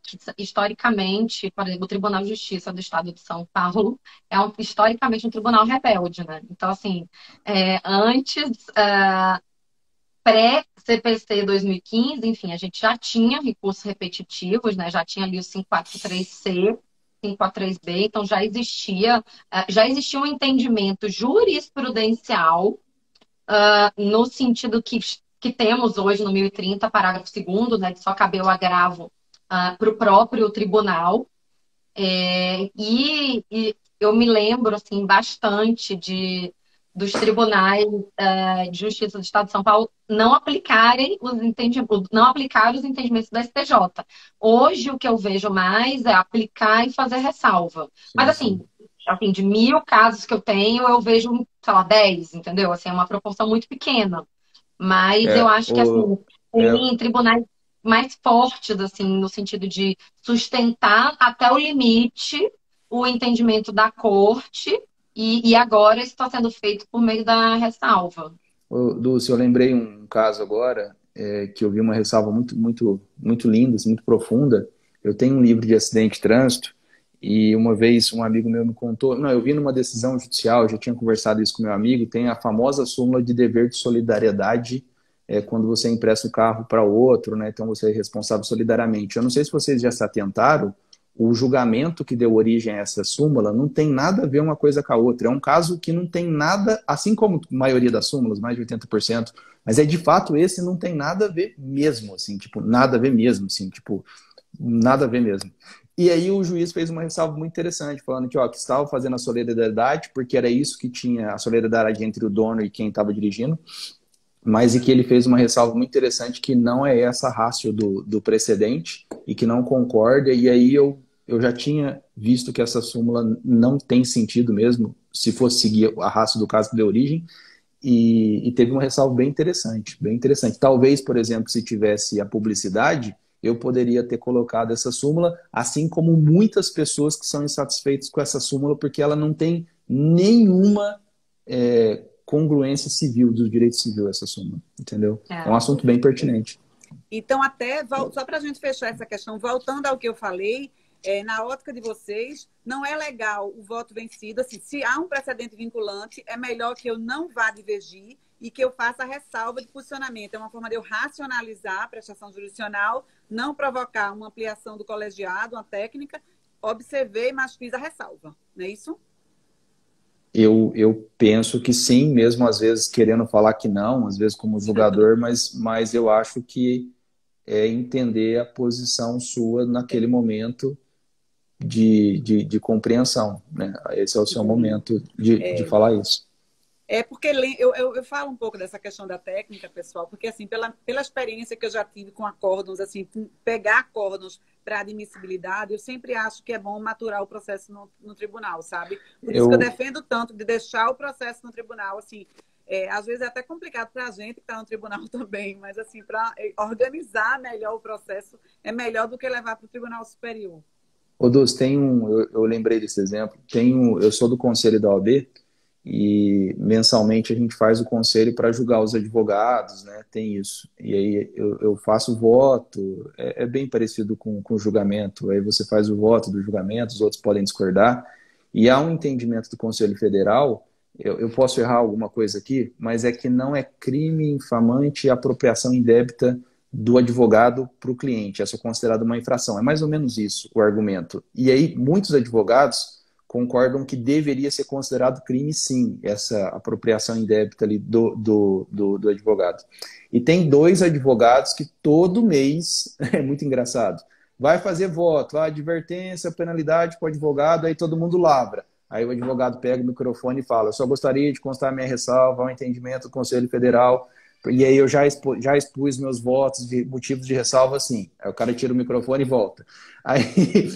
que, historicamente, por exemplo, o Tribunal de Justiça do Estado de São Paulo é historicamente um tribunal rebelde, né? Então, assim, antes, pré-CPC 2015, enfim, a gente já tinha recursos repetitivos, né? Já tinha ali o 543C, 543B, então já existia um entendimento jurisprudencial no sentido que temos hoje no 1030, parágrafo 2º, né, de só caber o agravo para o próprio tribunal. E eu me lembro assim, bastante dos tribunais de justiça do Estado de São Paulo não aplicarem não aplicar os entendimentos do STJ. Hoje, o que eu vejo mais é aplicar e fazer ressalva. Mas, sim, sim. assim, de 1.000 casos que eu tenho, eu vejo, sei lá, 10, entendeu? Assim, é uma proporção muito pequena. Mas eu É, acho que, assim, é, tem tribunais mais fortes, assim, no sentido de sustentar até o limite o entendimento da corte, e agora isso está sendo feito por meio da ressalva. Dulce, eu lembrei um caso agora que eu vi uma ressalva muito linda, assim, muito profunda. Eu tenho um livro de acidente de trânsito e uma vez um amigo meu me contou, não, eu vi numa decisão judicial, eu já tinha conversado isso com meu amigo, tem a famosa súmula de dever de solidariedade quando você empresta o carro para outro, né? Então você é responsável solidariamente. Eu não sei se vocês já se atentaram, o julgamento que deu origem a essa súmula não tem nada a ver uma coisa com a outra. É um caso que não tem nada, assim como a maioria das súmulas, mais de 80%, mas é de fato esse não tem nada a ver mesmo, assim, tipo, nada a ver mesmo, assim, tipo, nada a ver mesmo. E aí o juiz fez uma ressalva muito interessante, falando que, ó, que estava fazendo a solidariedade, porque era isso que tinha a solidariedade entre o dono e quem estava dirigindo, mas e que ele fez uma ressalva muito interessante que não é essa a ratio do precedente e que não concorda, e aí eu já tinha visto que essa súmula não tem sentido mesmo, se fosse seguir a ratio do caso de origem, e teve uma ressalva bem interessante, bem interessante. Talvez, por exemplo, se tivesse a publicidade, eu poderia ter colocado essa súmula, assim como muitas pessoas que são insatisfeitas com essa súmula, porque ela não tem nenhuma congruência civil, do direito civil, essa súmula, entendeu? É um É. assunto bem pertinente. Então, até, só para a gente fechar essa questão, voltando ao que eu falei, na ótica de vocês, não é legal o voto vencido. Assim, se há um precedente vinculante, é melhor que eu não vá divergir e que eu faça a ressalva de posicionamento. É uma forma de eu racionalizar a prestação jurisdicional, não provocar uma ampliação do colegiado, uma técnica, observei, mas fiz a ressalva. Não é isso? Eu penso que sim, mesmo às vezes querendo falar que não, às vezes como julgador, mas eu acho que é entender a posição sua naquele momento de compreensão, né? Esse é o seu momento de falar isso. Porque eu falo um pouco dessa questão da técnica, pessoal, porque assim, pela experiência que eu já tive com acórdãos, assim, pegar acórdãos para admissibilidade, eu sempre acho que é bom maturar o processo no tribunal, sabe? Por isso que eu Eu, defendo tanto de deixar o processo no tribunal, assim, às vezes é até complicado para a gente que está no tribunal também, mas assim, para organizar melhor o processo, é melhor do que levar para o Tribunal Superior. Odus, eu lembrei desse exemplo, eu sou do conselho da OAB e mensalmente a gente faz o conselho para julgar os advogados, né? Tem isso. E aí eu faço o voto, é bem parecido com o julgamento. Aí você faz o voto do julgamento, os outros podem discordar. E há um entendimento do Conselho Federal, eu posso errar alguma coisa aqui, mas é que não é crime infamante a apropriação indébita do advogado para o cliente. Essa é considerada uma infração. É mais ou menos isso o argumento. E aí muitos advogados concordam que deveria ser considerado crime, sim, essa apropriação indébita ali do advogado. E tem dois advogados que todo mês, é muito engraçado, vai fazer voto, advertência, penalidade para o advogado, aí todo mundo lavra. Aí o advogado pega o microfone e fala: eu só gostaria de constar minha ressalva ao entendimento do Conselho Federal. E aí eu já expus meus votos de motivos de ressalva, assim. Aí o cara tira o microfone e volta. Aí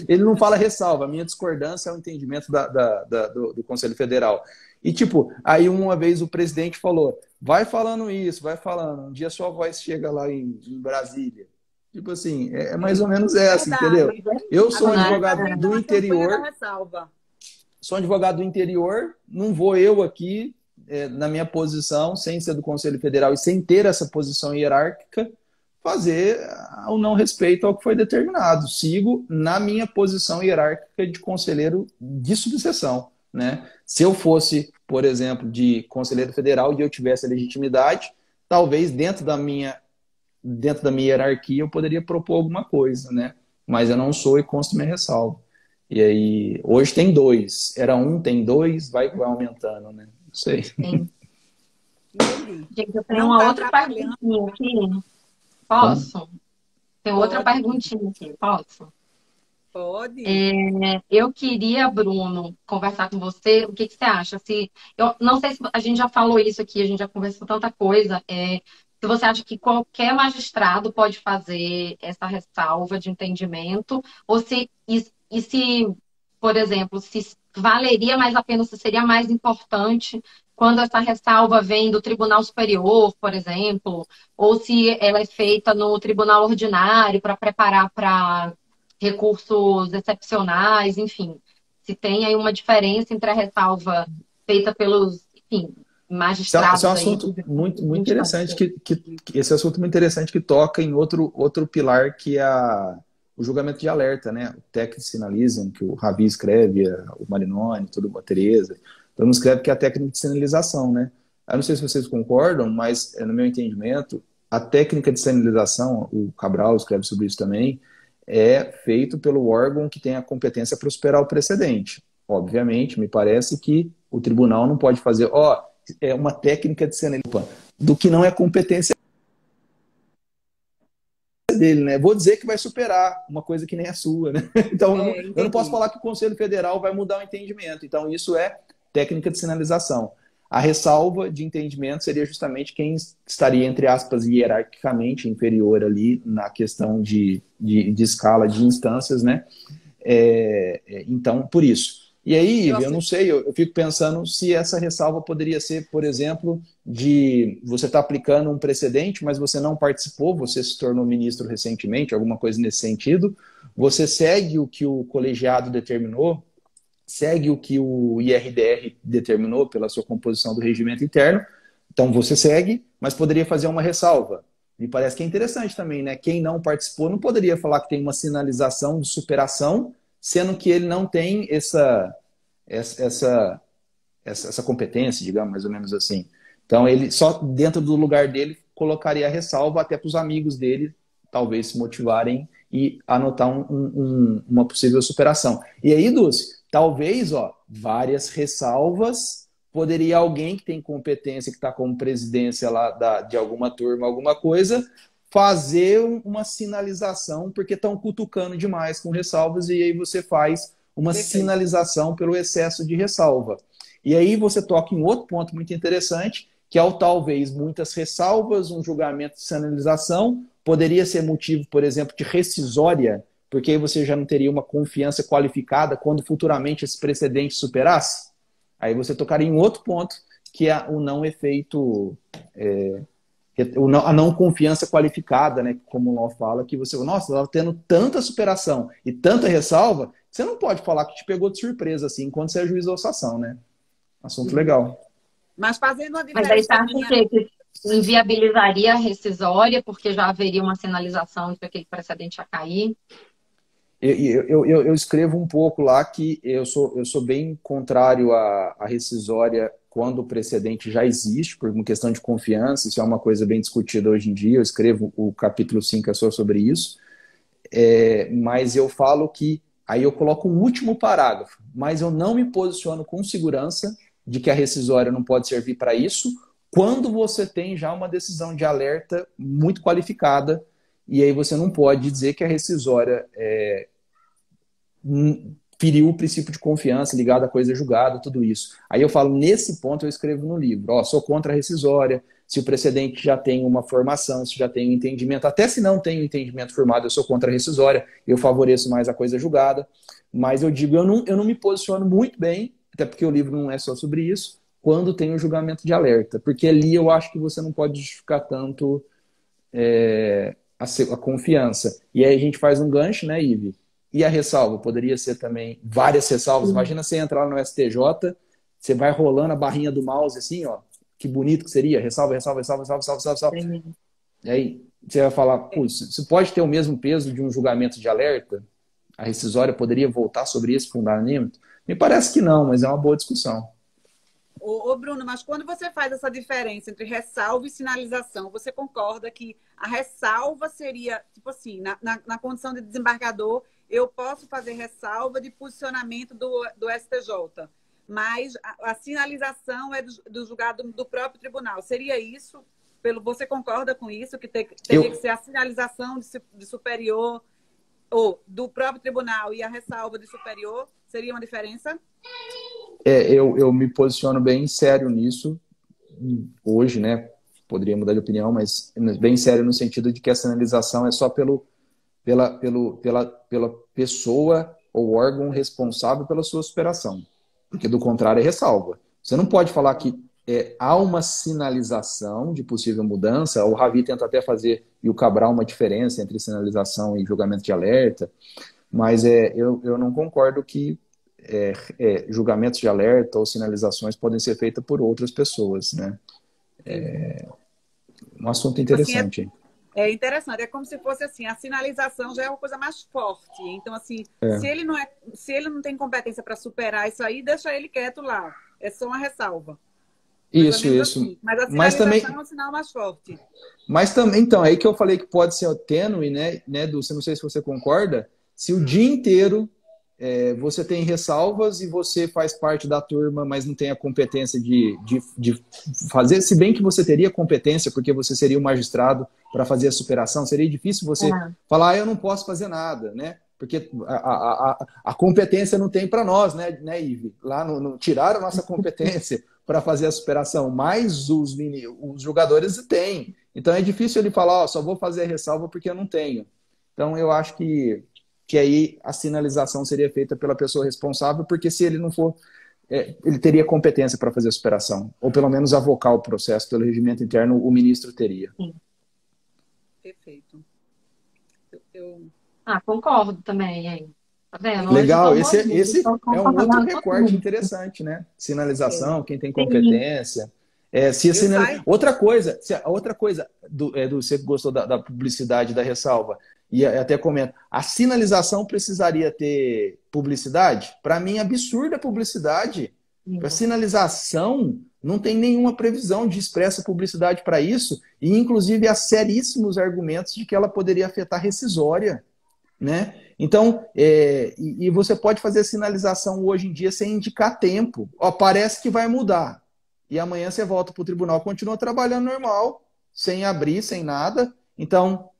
ele não fala ressalva, a minha discordância é o entendimento do Conselho Federal. E tipo, aí uma vez o presidente falou: vai falando isso, vai falando, um dia sua voz chega lá em Brasília. Tipo assim, é mais ou menos essa, entendeu? Verdade. Eu sou um Agora vamos advogado fazer do então a campanha da interior, ressalva. sou um advogado do interior, não vou eu aqui na minha posição, sem ser do Conselho Federal e sem ter essa posição hierárquica, fazer o não respeito ao que foi determinado. Sigo na minha posição hierárquica de conselheiro de subseção, né? Se eu fosse, por exemplo, de conselheiro federal e eu tivesse a legitimidade, talvez dentro da minha hierarquia eu poderia propor alguma coisa, né? Mas eu não sou e consto minha ressalva. E aí, hoje tem 2. Era 1, tem 2, vai aumentando, né? Não sei. Sim. Gente, eu tenho Não uma tá outra atrapalhando. perguntinha aqui. Posso? Tem outra Pode. perguntinha aqui, posso? Pode. Eu queria, Bruno, conversar com você. O que que você acha? Eu não sei se a gente já falou isso aqui, a gente já conversou tanta coisa. Se você acha que qualquer magistrado pode fazer essa ressalva de entendimento, ou se, por exemplo, se valeria mais a pena, se seria mais importante quando essa ressalva vem do Tribunal Superior, por exemplo, ou se ela é feita no Tribunal Ordinário para preparar para recursos excepcionais, enfim. Se tem aí uma diferença entre a ressalva feita pelos, enfim, Esse é magistrados um aí. assunto muito interessante Instância. esse é um assunto muito interessante que toca em outro pilar que é o julgamento de alerta, né? O técnico sinalizam, que o Ravi escreve, o Marinoni, a Tereza, todo mundo escreve que é a técnica de sinalização, né? Eu não sei se vocês concordam, mas no meu entendimento, a técnica de sinalização, o Cabral escreve sobre isso também, é feito pelo órgão que tem a competência para superar o precedente. Obviamente, me parece que o tribunal não pode fazer, é uma técnica de sinalização do que não é competência dele, né? Vou dizer que vai superar uma coisa que nem é sua, né? Então, eu não posso Entendi. falar que o Conselho Federal vai mudar o entendimento. Então, isso é técnica de sinalização. A ressalva de entendimento seria justamente quem estaria, entre aspas, hierarquicamente inferior ali na questão de escala de instâncias, né? Então, por isso. E aí, Eu Ive, eu não sei, eu fico pensando se essa ressalva poderia ser, por exemplo, de você estar aplicando um precedente, mas você não participou, você se tornou ministro recentemente, alguma coisa nesse sentido, você segue o que o colegiado determinou, segue o que o IRDR determinou pela sua composição do regimento interno, então você segue, mas poderia fazer uma ressalva. Me parece que é interessante também, né? Quem não participou não poderia falar que tem uma sinalização de superação, sendo que ele não tem essa competência, digamos, mais ou menos assim. Então, ele só dentro do lugar dele colocaria a ressalva até para os amigos dele talvez se motivarem e anotar uma possível superação. E aí, Dulce, talvez, várias ressalvas, poderia alguém que tem competência, que está como presidência lá de alguma turma, alguma coisa, fazer uma sinalização, porque estão cutucando demais com ressalvas, e aí você faz uma Perfeito. sinalização pelo excesso de ressalva. E aí você toca em outro ponto muito interessante, que é o talvez muitas ressalvas, um julgamento de sinalização, poderia ser motivo, por exemplo, de rescisória, porque aí você já não teria uma confiança qualificada quando futuramente esse precedente superasse. Aí você tocaria em outro ponto, que é o não efeito, a não confiança qualificada, né? Como o Law fala, que você, nossa, estava tendo tanta superação e tanta ressalva, você não pode falar que te pegou de surpresa assim, enquanto você ajuizou a sua ação, né? Assunto legal. Mas fazendo uma Mas aí você acha diferençazinha. que inviabilizaria a rescisória, porque já haveria uma sinalização de que aquele precedente ia cair? Eu escrevo um pouco lá que eu sou bem contrário à rescisória quando o precedente já existe, por uma questão de confiança, isso é uma coisa bem discutida hoje em dia, eu escrevo o capítulo 5 é só sobre isso, mas eu falo que, aí eu coloco um último parágrafo, mas eu não me posiciono com segurança de que a rescisória não pode servir para isso, quando você tem já uma decisão de alerta muito qualificada, e aí você não pode dizer que a rescisória feriu o princípio de confiança ligado à coisa julgada, tudo isso. Aí eu falo, nesse ponto eu escrevo no livro, sou contra a rescisória, se o precedente já tem uma formação, se já tem um entendimento, até se não tem um entendimento formado, eu sou contra a rescisória, eu favoreço mais a coisa julgada, mas eu digo, eu não me posiciono muito bem, até porque o livro não é só sobre isso, quando tem o julgamento de alerta, porque ali eu acho que você não pode justificar tanto a confiança. E aí a gente faz um gancho, né, Ive? E a ressalva? Poderia ser também várias ressalvas. Imagina você entrar no STJ, você vai rolando a barrinha do mouse assim, ó, que bonito que seria, ressalva, ressalva, ressalva, ressalva, ressalva, ressalva. E aí você vai falar, putz, isso pode ter o mesmo peso de um julgamento de alerta? A rescisória poderia voltar sobre esse fundamento? Me parece que não, mas é uma boa discussão. Ô, Bruno, mas quando você faz essa diferença entre ressalva e sinalização, você concorda que a ressalva seria, tipo assim, na condição de desembargador, eu posso fazer ressalva de posicionamento do STJ, mas a sinalização é do julgado do próprio tribunal. Seria isso? Você concorda com isso? Que teria que ser a sinalização de superior ou do próprio tribunal e a ressalva de superior? Seria uma diferença? Eu me posiciono bem sério nisso hoje, né? Poderia mudar de opinião, mas bem sério no sentido de que a sinalização é só pela pessoa ou órgão responsável pela sua superação. Porque do contrário é ressalva. Você não pode falar que há uma sinalização de possível mudança. O Ravi tenta até fazer, e o Cabral, uma diferença entre sinalização e julgamento de alerta, mas eu não concordo que julgamentos de alerta ou sinalizações podem ser feitos por outras pessoas, né? Um assunto interessante. Assim, é interessante, é como se fosse assim, a sinalização já é uma coisa mais forte. Então, assim, se ele não tem competência para superar isso aí, deixa ele quieto lá. É só uma ressalva. Isso. Assim. Mas a sinalização também é um sinal mais forte. Mas também, então, é aí que eu falei que pode ser tênue, né, Dulce? Não sei se você concorda. Se o dia inteiro você tem ressalvas e você faz parte da turma, mas não tem a competência de fazer, se bem que você teria competência, porque você seria o magistrado para fazer a superação, seria difícil você falar, eu não posso fazer nada, né? Porque a competência não tem para nós, né, Ive? Lá tiraram a nossa competência para fazer a superação, mas os jogadores têm. Então é difícil ele falar, só vou fazer a ressalva porque eu não tenho. Então eu acho que aí a sinalização seria feita pela pessoa responsável, porque se ele não for, ele teria competência para fazer a superação, ou pelo menos avocar o processo pelo regimento interno, o ministro teria. Sim. Perfeito. Concordo também, hein? Tá vendo? Legal, esse é um outro recorte interessante, né? Sinalização, quem tem competência. Outra coisa, você gostou da publicidade da ressalva, e até comento, a sinalização precisaria ter publicidade? Para mim, absurda a publicidade. A sinalização não tem nenhuma previsão de expressa publicidade para isso, e inclusive há seríssimos argumentos de que ela poderia afetar rescisória, né? Então, e você pode fazer sinalização hoje em dia sem indicar tempo. Parece que vai mudar. E amanhã você volta para o tribunal, continua trabalhando normal, sem abrir, sem nada. Então,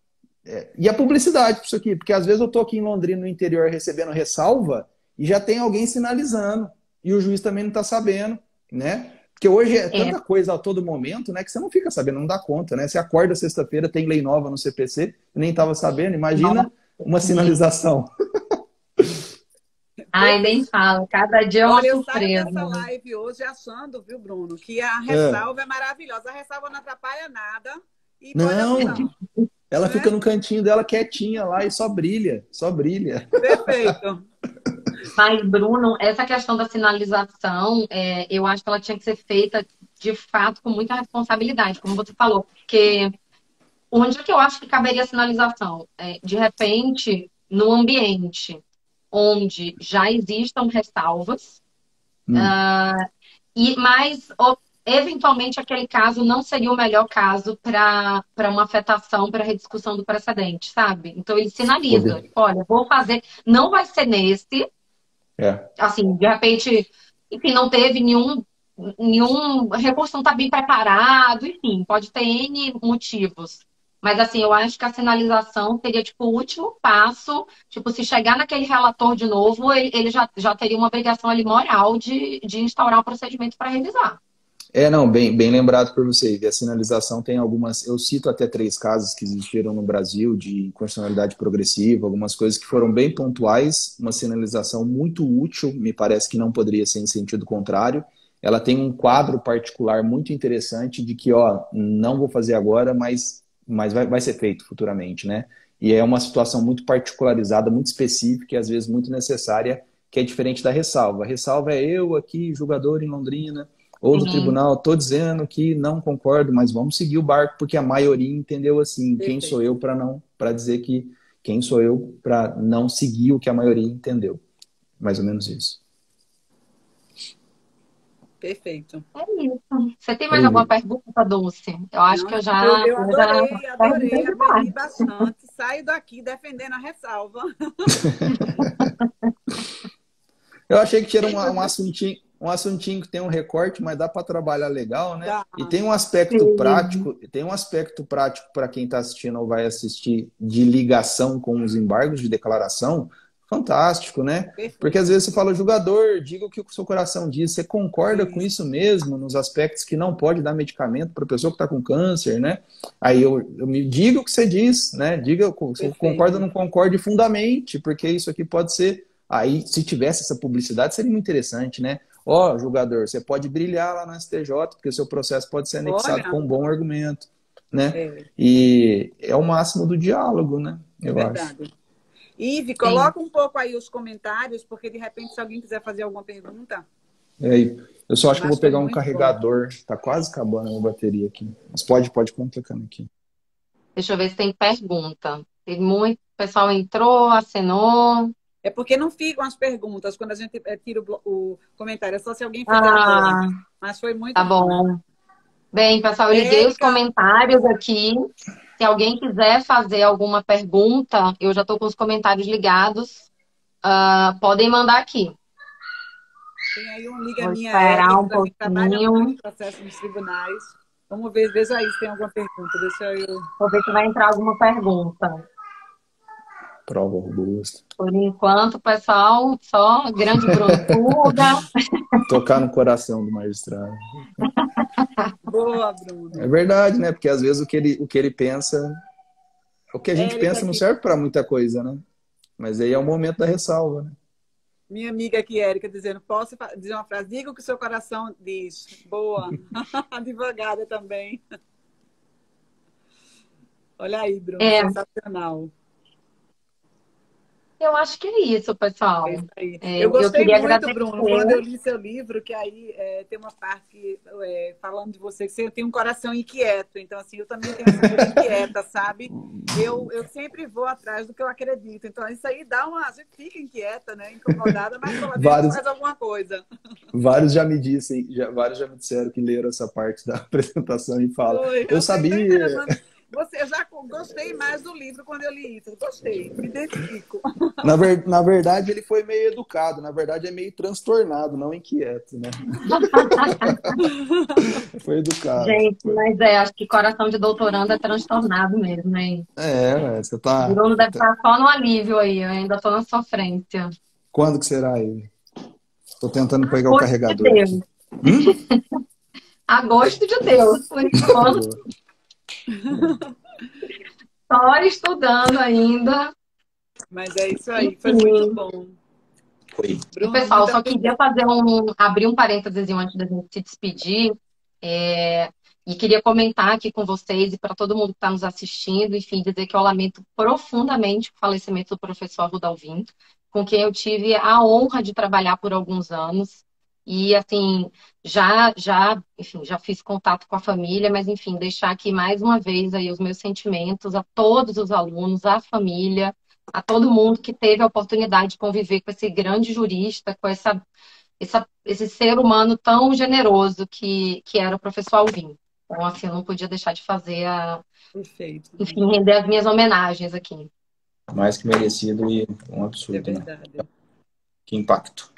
e a publicidade para isso aqui, porque às vezes eu estou aqui em Londrina, no interior, recebendo ressalva, e já tem alguém sinalizando, e o juiz também não está sabendo, né? Porque hoje é tanta coisa a todo momento, né, que você não fica sabendo, não dá conta, né? Você acorda sexta-feira, tem lei nova no CPC, nem estava sabendo, imagina uma sinalização. Ai, nem falo. Cada dia é uma surpresa. Eu saio dessa live hoje achando, viu, Bruno, que a ressalva é maravilhosa. A ressalva não atrapalha nada. E não, ela fica no cantinho dela quietinha lá e só brilha, só brilha. Perfeito. Mas, Bruno, essa questão da sinalização, eu acho que ela tinha que ser feita, de fato, com muita responsabilidade, como você falou. Porque onde é que eu acho que caberia a sinalização? De repente, no ambiente onde já existam ressalvas, mas eventualmente aquele caso não seria o melhor caso para uma afetação, para rediscussão do precedente, sabe? Então ele sinaliza, olha, vou fazer, não vai ser nesse, assim, de repente, enfim, não teve nenhum recurso, não está bem preparado, enfim, pode ter N motivos. Mas, assim, eu acho que a sinalização seria, tipo, o último passo. Tipo, se chegar naquele relator de novo, ele já teria uma obrigação ali moral de instaurar um procedimento para revisar. Não, bem lembrado por você. E a sinalização tem algumas... Eu cito até 3 casos que existiram no Brasil de inconstitucionalidade progressiva, algumas coisas que foram bem pontuais, uma sinalização muito útil, me parece que não poderia ser em sentido contrário. Ela tem um quadro particular muito interessante de que, não vou fazer agora, mas vai ser feito futuramente, né? E é uma situação muito particularizada, muito específica e às vezes muito necessária que é diferente da ressalva. A ressalva é eu aqui, julgador em Londrina, ou do Sim, tribunal, estou dizendo que não concordo, mas vamos seguir o barco, porque a maioria entendeu assim. Quem sou Perfeito. eu para dizer que quem sou eu para não seguir o que a maioria entendeu? Mais ou menos isso. Perfeito. é isso. Você tem mais Oi, alguma Vi. pergunta, Dulce? Eu acho Não, que eu eu, já, eu eu já adorei, adorei, perguntei aprendi demais. bastante. Saio daqui defendendo a ressalva. Eu achei que tinha E você? um assuntinho que tem um recorte, mas dá para trabalhar legal, né? Tá. E Sim. tem um aspecto prático para quem está assistindo ou vai assistir de ligação com os embargos de declaração, fantástico, né? Porque às Perfeito. vezes você fala, julgador, diga o que o seu coração diz. Você concorda com Isso. isso mesmo, nos aspectos que não pode dar medicamento para a pessoa que está com câncer, né? Aí eu me diga o que você diz, né? Diga se eu concordo ou Perfeito. não concordo, e fundamente, porque isso aqui pode ser. Aí, se tivesse essa publicidade, seria muito interessante, né? Ó, julgador, você pode brilhar lá no STJ, porque o seu processo pode ser anexado Olha, com um bom argumento, né? é, E é o máximo do diálogo, né? é Eu acho. verdade. Ive, Sim. coloca um pouco aí os comentários, porque de repente, se alguém quiser fazer alguma pergunta, E aí, eu só acho que eu vou mas foi pegar um muito bom. carregador. Tá quase acabando a minha bateria aqui. Mas pode complicando aqui. Deixa eu ver se tem pergunta. Tem muito. O pessoal entrou, acenou. É porque não ficam as perguntas quando a gente tira o comentário, é só se alguém fizer agora. Ah, Mas foi muito tá bom. bom. Bem, pessoal, eu liguei os Érica, comentários aqui. Se alguém quiser fazer alguma pergunta, eu já estou com os comentários ligados. Podem mandar aqui. tem aí uma amiga Vou minha, Érica, esperar que um também trabalha muito pouquinho. em processo nos tribunais. Vamos ver, veja aí se tem alguma pergunta. Deixa eu. Vou ver se vai entrar alguma pergunta. Prova robusta. Por enquanto, pessoal, só grande Bruno Puga. Tocar no coração do magistrado. Boa, É Bruno. verdade, né? Porque às vezes o que ele pensa, o que a gente Érica pensa não aqui, serve para muita coisa, né? Mas aí é o momento da ressalva, né? minha amiga aqui, Érica, dizendo: posso dizer uma frase? Diga o que o seu coração diz. Boa. Advogada também. Olha aí, Bruno, É, sensacional. eu acho que é isso, É isso pessoal. aí. É, Eu eu gostei queria muito, agradecer. Bruno, quando eu li seu livro, que aí tem uma parte falando de você, que você tem um coração inquieto. Então, assim, eu também tenho essa coisa inquieta, sabe? Eu sempre vou atrás do que eu acredito. Então, isso aí dá uma. A gente fica inquieta, né? Incomodada, mas pelo menos Vários, faz alguma coisa. vários já me disseram que leram essa parte da apresentação e falam, Foi, eu achei tão sabia. interessante. Eu já gostei mais do livro quando eu li isso. Gostei, me identifico. Na verdade, ele foi meio educado, na verdade é meio transtornado, não inquieto, né? Foi educado. Gente, mas acho que coração de doutorando é transtornado mesmo, né? Você O tá. Bruno deve estar só no alívio aí, eu ainda estou na sofrência. Quando que será ele? Tô tentando A pegar o gosto de carregador aqui. Deus. A gosto de Deus, por enquanto. Boa. Só estudando ainda. Mas é isso aí, foi muito Enfim. bom. Foi. E, Bruno, pessoal, muito só queria abrir um parênteses antes da gente se despedir. E queria comentar aqui com vocês e para todo mundo que está nos assistindo, enfim, dizer que eu lamento profundamente o falecimento do professor Arruda Alvim, com quem eu tive a honra de trabalhar por alguns anos. E, assim, enfim, já fiz contato com a família, mas, enfim, deixar aqui mais uma vez aí os meus sentimentos a todos os alunos, à família, a todo mundo que teve a oportunidade de conviver com esse grande jurista, com esse ser humano tão generoso que era o professor Alvim. Então, assim, eu não podia deixar de fazer perfeito. enfim, render as minhas homenagens aqui. Mais que merecido e um É absurdo, né? verdade. Que impacto.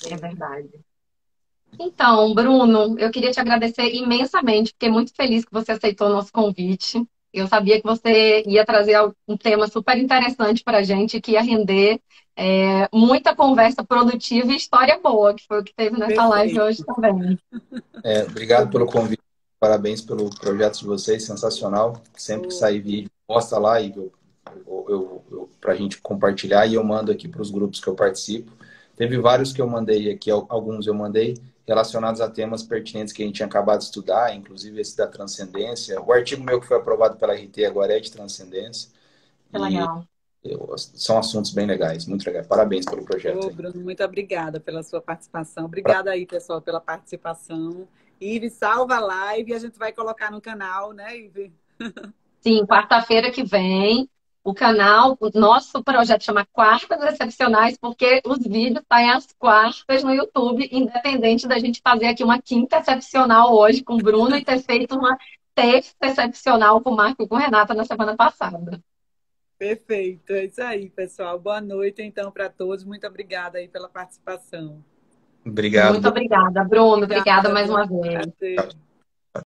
É verdade. Então, Bruno, eu queria te agradecer imensamente, fiquei muito feliz que você aceitou o nosso convite. Eu sabia que você ia trazer um tema super interessante para a gente, que ia render muita conversa produtiva e história boa, que foi o que teve nessa live Perfeito. hoje também. Obrigado pelo convite, parabéns pelo projeto de vocês, sensacional. Sempre que sair vídeo, posta lá e para a gente compartilhar e eu mando aqui para os grupos que eu participo. Teve vários que eu mandei aqui, alguns eu mandei relacionados a temas pertinentes que a gente tinha acabado de estudar, inclusive esse da transcendência. O artigo meu que foi aprovado pela RT agora é de transcendência. Que E legal. São assuntos bem legais, muito legais. Parabéns pelo projeto Ô, aí. Bruno, muito obrigada pela sua participação. Obrigada aí, pessoal, pela participação. Ive, salva a live e a gente vai colocar no canal, né, Ive? Sim, quarta-feira que vem, o canal, o nosso projeto chama Quartas Excepcionais, porque os vídeos saem às quartas no YouTube, independente da gente fazer aqui uma quinta excepcional hoje com o Bruno e ter feito uma sexta excepcional com o Marco e com a Renata na semana passada. Perfeito, é isso aí, pessoal. Boa noite, então, para todos. Muito obrigada aí pela participação. Obrigado. Muito obrigada, Bruno. Obrigada Obrigada, mais boa uma noite. vez. Até.